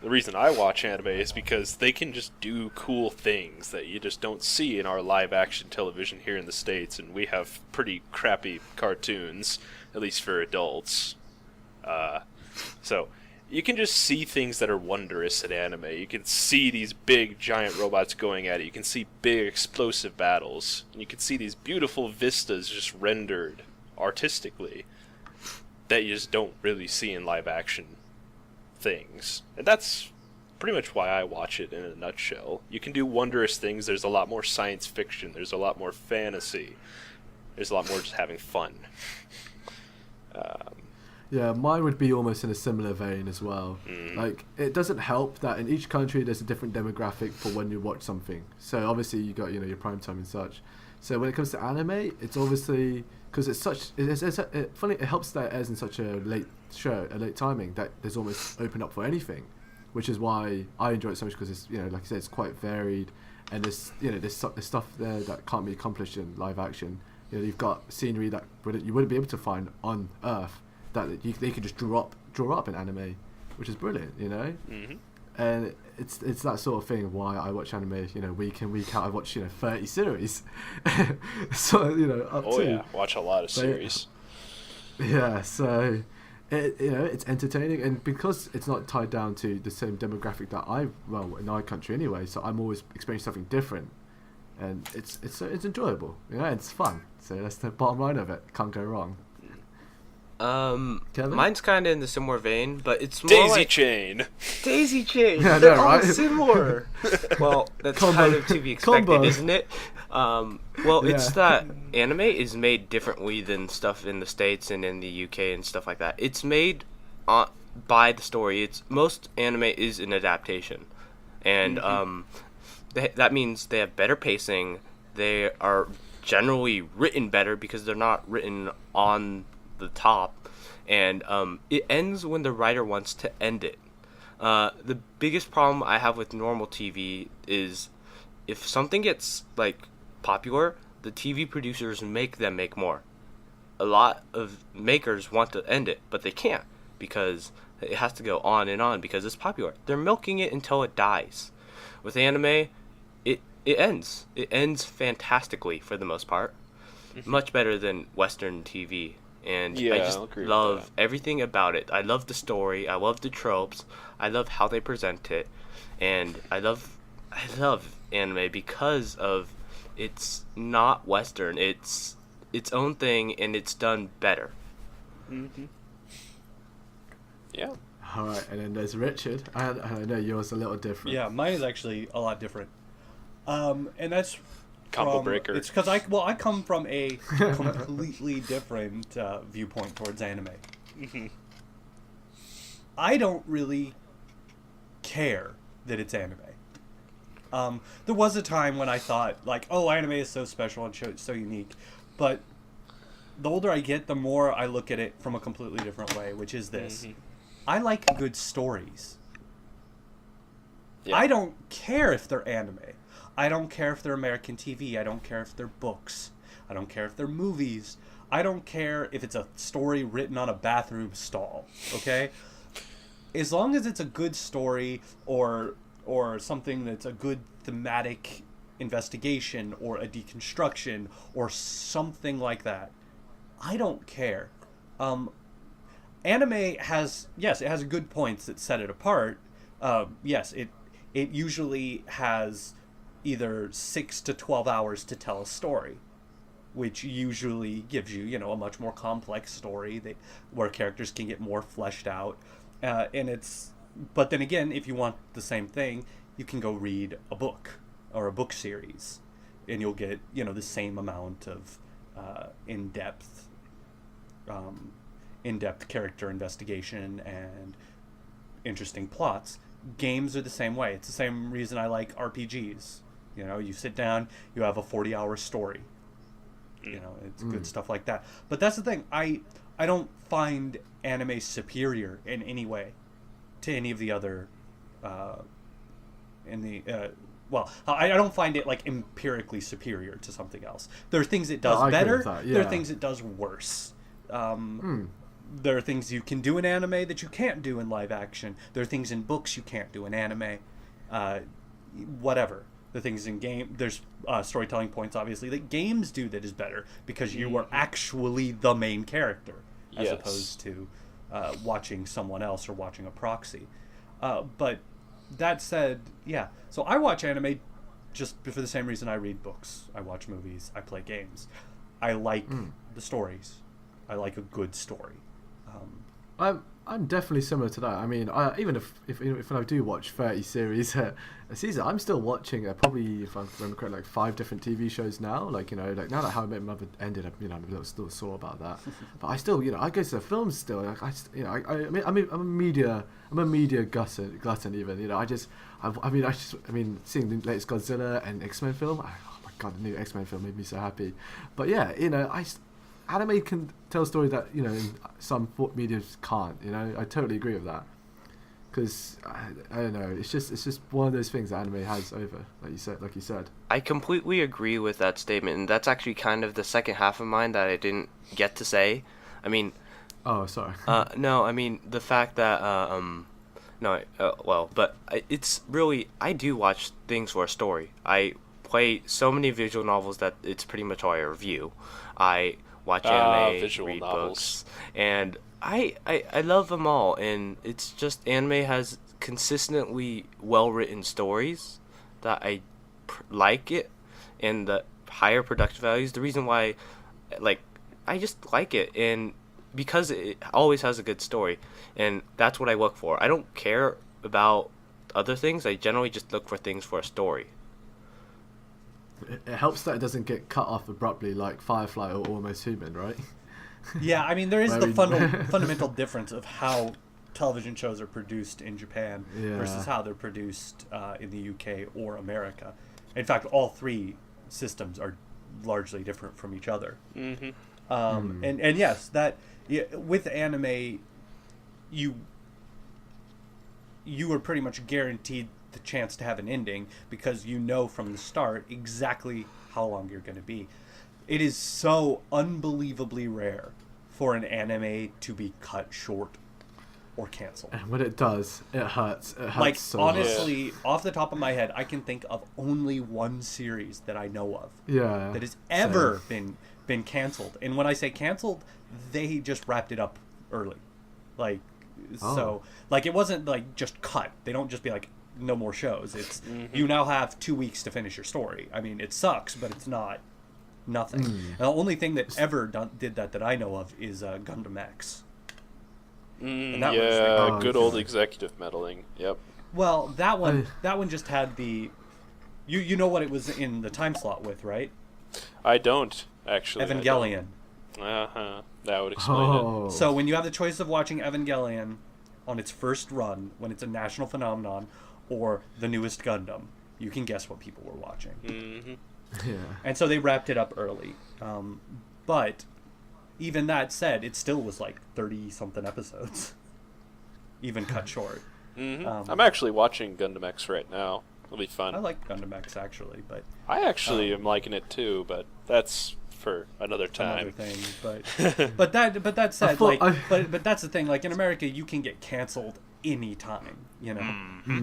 The reason I watch anime is because they can just do cool things that you just don't see in our live-action television here in the States, and we have pretty crappy cartoons, at least for adults. So you can just see things that are wondrous in anime. You can see these big, giant robots going at it. You can see big, explosive battles. And you can see these beautiful vistas just rendered artistically that you just don't really see in live-action things. And that's pretty much why I watch it in a nutshell. You can do wondrous things. There's a lot more science fiction. There's a lot more fantasy. There's a lot more just having fun. Yeah, mine would be almost in a similar vein as well. Like, it doesn't help that in each country there's a different demographic for when you watch something. So obviously you got your prime time and such. So when it comes to anime, it's obviously because it's such. Funny, it helps that it airs in such a late timing that there's almost open up for anything, which is why I enjoy it so much because it's like I said, it's quite varied, and there's stuff there that can't be accomplished in live action. You've got scenery that you wouldn't be able to find on Earth that they could just draw up in anime, which is brilliant, Mm-hmm. And it's that sort of thing why I watch anime, week in, week out. I watch 30 series, so up to watch a lot of series. Yeah, so it's entertaining, and because it's not tied down to the same demographic that in our country anyway, so I'm always experiencing something different, and it's enjoyable, it's fun. So that's the bottom line of it. Can't go wrong. Kevin? Mine's kind of in the similar vein, but it's more Daisy Chain. Daisy Chain. Yeah, They're right? all similar. Well, that's kind of to be expected, isn't it? It's that anime is made differently than stuff in the States and in the UK and stuff like that. It's made by the story. Most anime is an adaptation, and that means they have better pacing. They are generally written better because they're not written on the top, and it ends when the writer wants to end it. The biggest problem I have with normal TV is if something gets popular, the TV producers make them make more. A lot of makers want to end it, but they can't because it has to go on and on because it's popular. They're milking it until it dies. With anime, it ends. It ends fantastically for the most part. Much better than Western TV. And I just love everything about it. I love the story. I love the tropes. I love how they present it. And I love anime because of it's not Western. It's its own thing, and it's done better. Mm-hmm. Yeah. All right, and then there's Richard. And I know yours is a little different. Yeah, mine is actually a lot different. And that's combo breaker. It's because I come from a completely different viewpoint towards anime. Mm-hmm. I don't really care that it's anime. There was a time when I thought anime is so special and so unique, but the older I get, the more I look at it from a completely different way, which is this: I like good stories. Yeah. I don't care if they're anime. I don't care if they're American TV. I don't care if they're books. I don't care if they're movies. I don't care if it's a story written on a bathroom stall, okay? As long as it's a good story or something that's a good thematic investigation or a deconstruction or something like that, I don't care. Anime has good points that set it apart. It usually has either 6 to 12 hours to tell a story, which usually gives you, a much more complex story where characters can get more fleshed out. But then again, if you want the same thing, you can go read a book or a book series. and you'll get, you know, the same amount of in-depth character investigation and interesting plots. Games are the same way. It's the same reason I like RPGs. You know, you sit down, you have a 40-hour story. You know, it's good stuff like that. But that's the thing. I don't find anime superior in any way to any of the other I don't find it like empirically superior to something else. There are things it does better. There are things it does worse. There are things you can do in anime that you can't do in live action. There are things in books you can't do in anime. Whatever. The things in game, there's storytelling points, obviously, that games do that is better because you are actually the main character as opposed to watching someone else or watching a proxy. But that said, yeah. So I watch anime just for the same reason I read books. I watch movies. I play games. I like the stories. I like a good story. I'm definitely similar to that. I mean, even if I do watch 30 series a season, I'm still watching probably, if I remember correctly, like 5 different TV shows now. Like, you know, like now that How I Met Your Mother ended, you know, I'm a little still sore about that. But I still, you know, I go to the films still. Like, I'm a media glutton even. You know, seeing the latest Godzilla and X-Men film. Oh my god, the new X-Men film made me so happy. But yeah, you know, anime can tell a story that, you know, some mediums can't. You know, I totally agree with that. Because I don't know, it's just one of those things that anime has over, like you said. I completely agree with that statement, and that's actually kind of the second half of mine that I didn't get to say. I mean, oh, sorry. No, I mean the fact that it's really, I do watch things for a story. I play so many visual novels that it's pretty much all I review. I watch anime, read books, and I love them all, and it's just anime has consistently well-written stories that I like it, and the higher production values. The reason why, like, I just like it, and because it always has a good story, and that's what I look for. I don't care about other things. I generally just look for things for a story. It helps that it doesn't get cut off abruptly like Firefly or Almost Human, right? Yeah, I mean, there is the fundamental difference of how television shows are produced in Japan versus how they're produced in the UK or America. In fact, all three systems are largely different from each other. And yes, with anime, you are pretty much guaranteed the chance to have an ending because you know from the start exactly how long you're going to be. It is so unbelievably rare for an anime to be cut short or canceled. And when it does, it hurts. It hurts like, so honestly, much. Off the top of my head, I can think of only one series that I know of that has ever been canceled. And when I say canceled, they just wrapped it up early. Like, so, like, it wasn't like just cut. They don't just be like, no more shows. It's you now have 2 weeks to finish your story. I mean, it sucks, but it's not nothing. And the only thing that ever did that I know of is Gundam X. And that was good old executive meddling. Yep. Well, that one just had the you know what it was in the time slot with, right? I don't actually. Evangelion. That would explain it. So when you have the choice of watching Evangelion on its first run, when it's a national phenomenon, or the newest Gundam, you can guess what people were watching. Yeah. And so they wrapped it up early. But even that said, it still was like 30-something episodes, even cut short. I'm actually watching Gundam X right now. It'll be fun. I like Gundam X, actually, but I actually am liking it too, but that's for another time. Another thing, but that said, but that's the thing. Like in America, you can get canceled anytime. You know,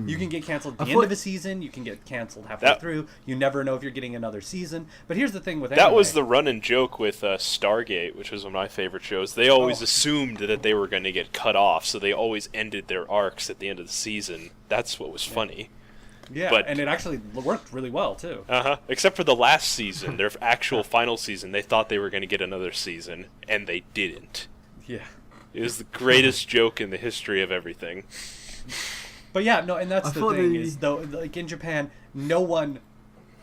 you can get canceled at the end of a season. You can get canceled halfway through. You never know if you're getting another season. But here's the thing with anime. That was the running joke with Stargate, which was one of my favorite shows. They always assumed that they were going to get cut off, so they always ended their arcs at the end of the season. That's what was funny. Yeah, and it actually worked really well, too. Except for the last season, their actual final season, they thought they were going to get another season, and they didn't. Yeah. It was the greatest joke in the history of everything. But yeah, no, and that's the thing, is, though, like in Japan, no one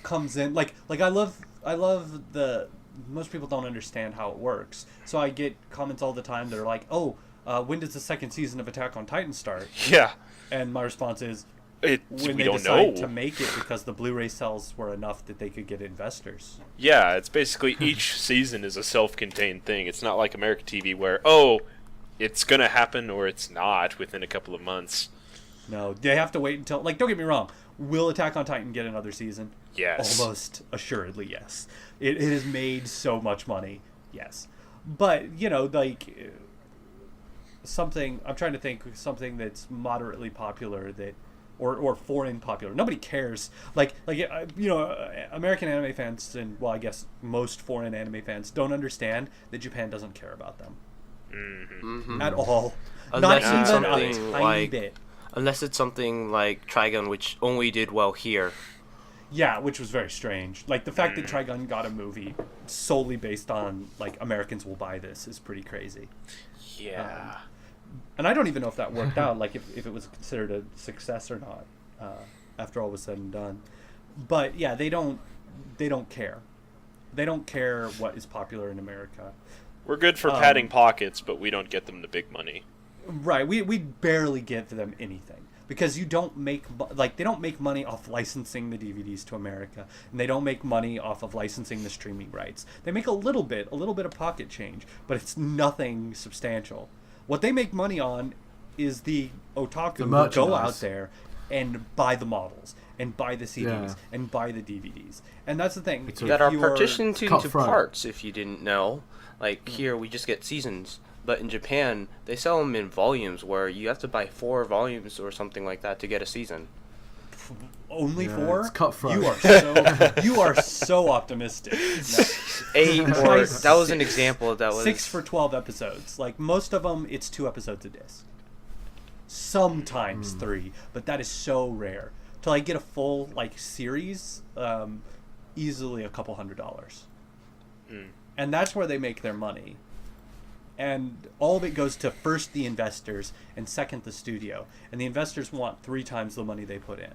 comes in like I love the most people don't understand how it works. So I get comments all the time that are like, "Oh, when does the second season of Attack on Titan start?" Yeah. And my response is, we they don't decide know. to make it because the Blu-ray sales were enough that they could get investors. Yeah, it's basically each season is a self-contained thing. It's not like American TV where, oh, it's going to happen or it's not within a couple of months. No, they have to wait until... Like, don't get me wrong. Will Attack on Titan get another season? Yes. Almost assuredly, yes. It has made so much money, yes. But, you know, like... something... I'm trying to think something that's moderately popular that... Or foreign popular. Nobody cares. Like you know, American anime fans and, well, I guess most foreign anime fans don't understand that Japan doesn't care about them. Mm-hmm. At all. Unless Not it's even a something tiny like- bit. Unless it's something like Trigun, which only did well here. Yeah, which was very strange. Like, the fact that Trigun got a movie solely based on, like, Americans will buy this is pretty crazy. Yeah. And I don't even know if that worked out, like, if it was considered a success or not, after all was said and done. But, yeah, they don't care. They don't care what is popular in America. We're good for padding pockets, but we don't get them the big money. Right, we barely give them anything. Because you don't make, like, they don't make money off licensing the DVDs to America, and they don't make money off of licensing the streaming rights. They make a little bit of pocket change, but it's nothing substantial. What they make money on is the otaku who go out there and buy the models, and buy the CDs, and buy the DVDs. And that's the thing. That are partitioned into front. parts, if you didn't know. Like, here we just get seasons. But in Japan, they sell them in volumes where you have to buy 4 volumes or something like that to get a season. Only 4? It's cutthroat. You are so optimistic. No. 8 or that was an example. That was 6 for 12 episodes. Like, most of them, it's 2 episodes a disc. Sometimes 3, but that is so rare. To, like, get a full, like, series, easily a couple $100s. And that's where they make their money. And all of it goes to first the investors and second the studio. And the investors want 3 times the money they put in.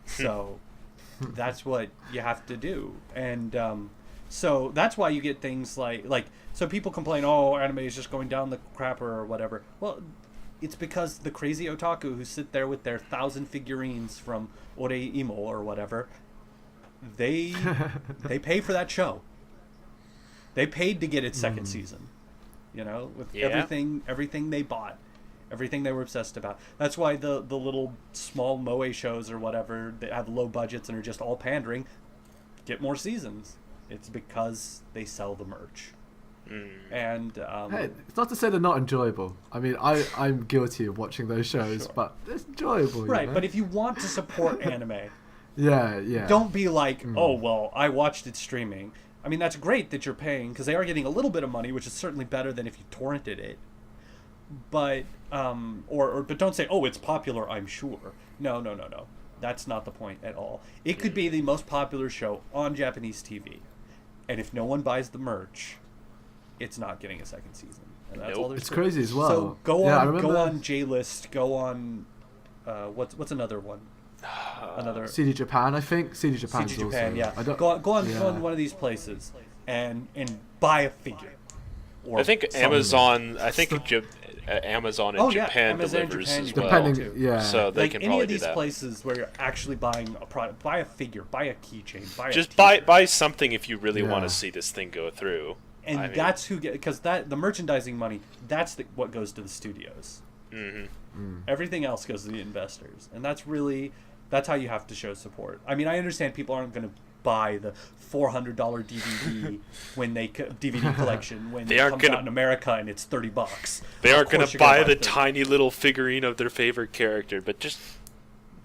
So that's what you have to do. And so that's why you get things like so people complain, oh, anime is just going down the crapper or whatever. Well, it's because the crazy otaku who sit there with their 1,000 figurines from Oreimo or whatever, they pay for that show. They paid to get its second season. You know, with everything they bought, everything they were obsessed about. That's why the little small moe shows or whatever that have low budgets and are just all pandering get more seasons. It's because they sell the merch. And hey, it's not to say they're not enjoyable. I mean, I'm guilty of watching those shows, but it's enjoyable. Right, you know? but if you want to support anime, yeah, don't be like, oh, well, I watched it streaming. I mean, that's great that you're paying, because they are getting a little bit of money, which is certainly better than if you torrented it. But, but don't say, oh, it's popular, I'm sure. No. That's not the point at all. It could be the most popular show on Japanese TV. And if no one buys the merch, it's not getting a second season. And that's all there's it's to crazy it. as well. So go on J-List, go on, what's another one? CD Japan, I think. CD Japan's CD Japan, also, yeah. Go on one of these places and buy a figure. Or I think something. Amazon. I think Amazon in Japan Amazon in delivers Japan as you can well. buy too. Yeah. So they like can any probably of these do that. places where you're actually buying a product, buy a figure, buy a keychain, buy Just a t-shirt. buy something if you really Yeah. want to see this thing go through. And I mean, that's who get, because that the merchandising money, that's what goes to the studios. Everything else goes to the investors, and that's how you have to show support. I mean, I understand people aren't going to buy the $400 DVD DVD collection when it comes out in America and it's $30. They aren't going to buy the tiny little figurine of their favorite character, but just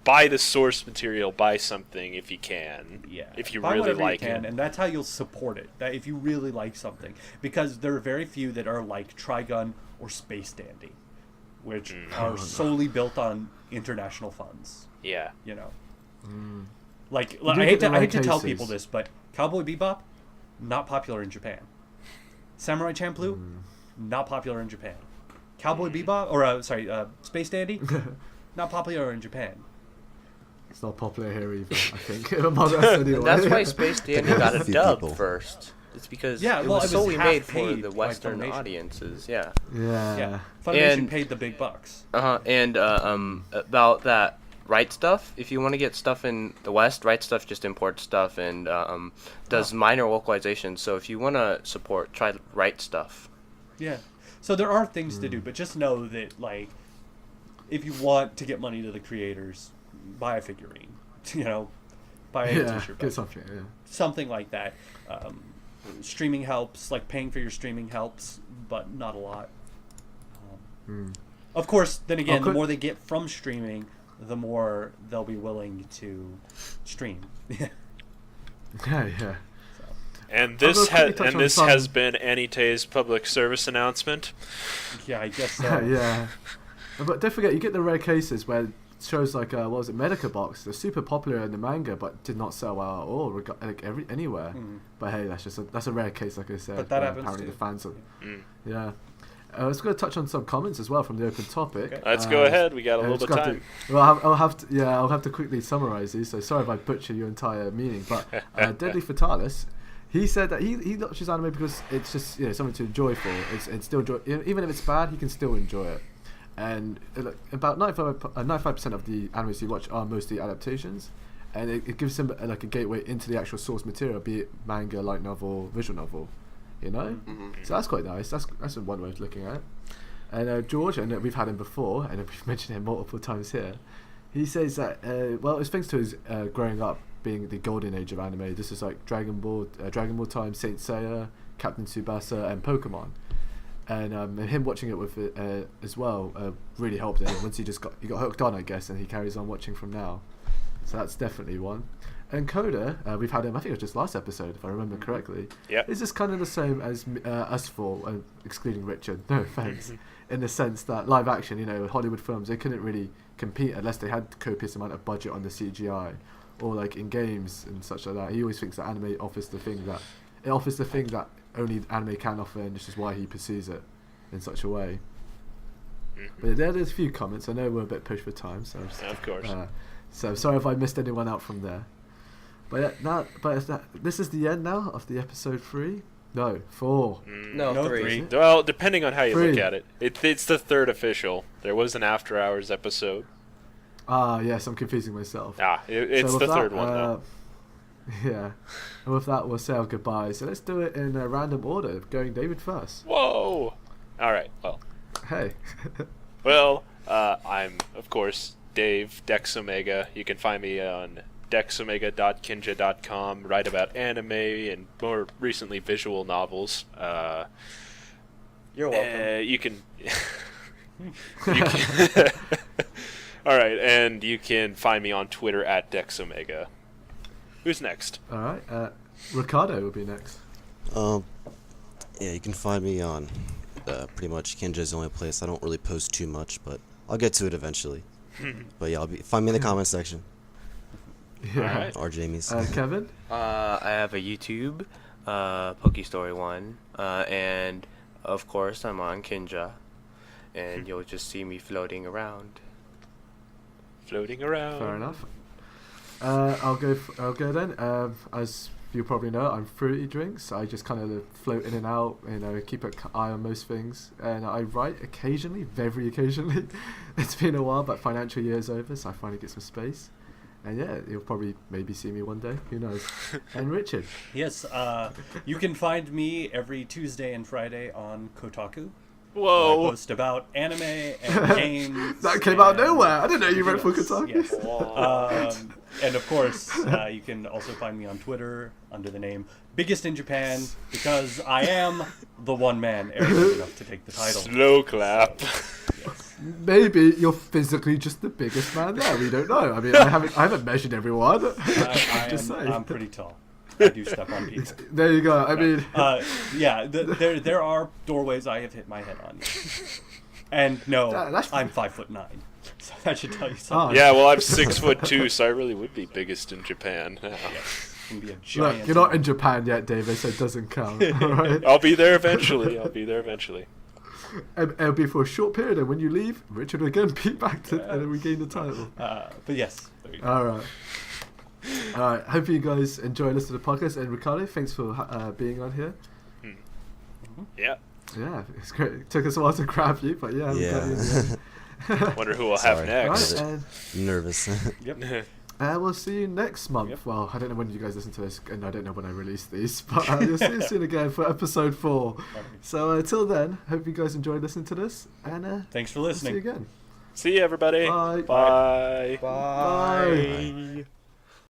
buy the source material, buy something if you can. Yeah. If you buy really whatever like you can, it. and that's how you'll support it. That if you really like something, because there are very few that are like Trigun or Space Dandy, which are solely built on international funds. Yeah. You know. Like I hate to tell people this, but Cowboy Bebop, not popular in Japan. Samurai Champloo, not popular in Japan. Cowboy Bebop, or Space Dandy, not popular in Japan. It's not popular here either, I think. Among us anyway. And that's why Space Dandy got a Few dub people. first. It's because Yeah, it well, was it was solely half made for paid the by Western Funimation. audiences. Yeah. Yeah. Funimation And- paid the big bucks. And about that Right Stuff. If you want to get stuff in the West, Right Stuff just imports stuff and does minor localizations. So if you want to support, try Right Stuff. Yeah. So there are things to do, but just know that, like, if you want to get money to the creators, buy a figurine. You know, buy a Yeah, t-shirt. get something, yeah. Something like that. Streaming helps, like paying for your streaming helps, but not a lot. Of course, then again, the more they get from streaming, the more they'll be willing to stream. Yeah. And I'll this go quickly touch on has some- been Ani-TAY's public service announcement. Yeah, I guess so. Yeah. But don't forget, you get the rare cases where shows like, what was it, Medica Box, they're super popular in the manga, but did not sell well at all, anywhere. But hey, that's a rare case, like I said. But that where happens apparently too. the fans are, yeah. Let's go touch on some comments as well from the open topic. Okay. Let's go ahead. We got a little bit of time. I'll have to quickly summarize these. So sorry if I butcher your entire meaning. But Deadly Fatalis, he said that he watches anime because it's just something to enjoy for. It's still enjoy, even if it's bad, he can still enjoy it. And about 95% of the animes you watch are mostly adaptations, and it gives him a gateway into the actual source material, be it manga, light novel, visual novel. So that's quite nice. That's one way of looking at it. And George, and we've had him before, and we've mentioned him multiple times here. He says that it's thanks to his growing up being the golden age of anime. This is like Dragon Ball time, Saint Seiya, Captain Tsubasa, and Pokemon. And him watching it with it as well really helped him. Once he got hooked on, I guess, and he carries on watching from now. So that's definitely one. And Coda, we've had him, I think it was just last episode, if I remember correctly. Yep. Is just kind of the same as us four, excluding Richard, no offence, in the sense that live action, Hollywood films, they couldn't really compete unless they had copious amount of budget on the CGI, or like in games and such like that. He always thinks that anime offers the thing that only anime can offer, and this is why he pursues it in such a way. But there's a few comments. I know we're a bit pushed for time, so Of course. so sorry if I missed anyone out from there. But this is the end now of the episode 3. No, 4. No, 3. Well, depending on how you 3. look at it, it's the third official. There was an After Hours episode. Yes, I'm confusing myself. It's So the with third that, one though. Yeah. And with that, we'll say our goodbyes. So let's do it in a random order, going David first. Whoa! All right. Well. Hey. Well, I'm of course Dave Dexomega. You can find me on dexomega.kinja.com. Write about anime and more recently visual novels. You're welcome. You can. All right, and you can find me on Twitter at Dexomega. Who's next? All right. Ricardo will be next. Yeah, you can find me on pretty much Kinja's the only place. I don't really post too much, but I'll get to it eventually. But yeah, find me in the comment section. Yeah. All right. RJaimes. Kevin? I have a YouTube, PokeStory1, and of course I'm on Kinja, and you'll just see me floating around. Floating around. Fair enough. I'll go then. As you probably know, I'm FruityDrinks. I just kind of float in and out, keep an eye on most things. And I write occasionally, very occasionally. It's been a while, but financial year's over, so I finally get some space. And yeah, you'll probably maybe see me one day. Who knows? And Richard? Yes, you can find me every Tuesday and Friday on Kotaku. Whoa! I post about anime and games. That came out of nowhere. I didn't know you read for Kotaku. Yes. And of course, you can also find me on Twitter under the name Biggest in Japan, because I am the one man arrogant enough to take the title. Slow clap. Yes. Maybe you're physically just the biggest man there. We don't know. I mean, I haven't measured everyone. Just saying. I'm pretty tall. I do step on people. There you go. I mean, yeah, there are doorways I have hit my head on. And no, That's- I'm 5'9", so that should tell you something. Yeah, well, I'm 6'2", so I really would be biggest in Japan now. Yes, can be a giant. look, you're not in Japan yet, David, so it doesn't count. All right. I'll be there eventually. it'll be for a short period, and when you leave, Richard will again be back to, and then we gain the title. But yes. All right. Hope you guys enjoy listening to the podcast. And Ricardo, thanks for being on here. Yeah. Yeah, it's great. It took us a while to grab you, but yeah. We got you in the end. Wonder who we'll have next. Right, Nervous. Yep. We'll see you next month. Yep. Well, I don't know when you guys listen to this, and I don't know when I release these, but you'll see you soon again for episode 4. So until then, hope you guys enjoyed listening to this, and thanks for we'll listening. see you again. See you, everybody. Bye. Bye. Bye.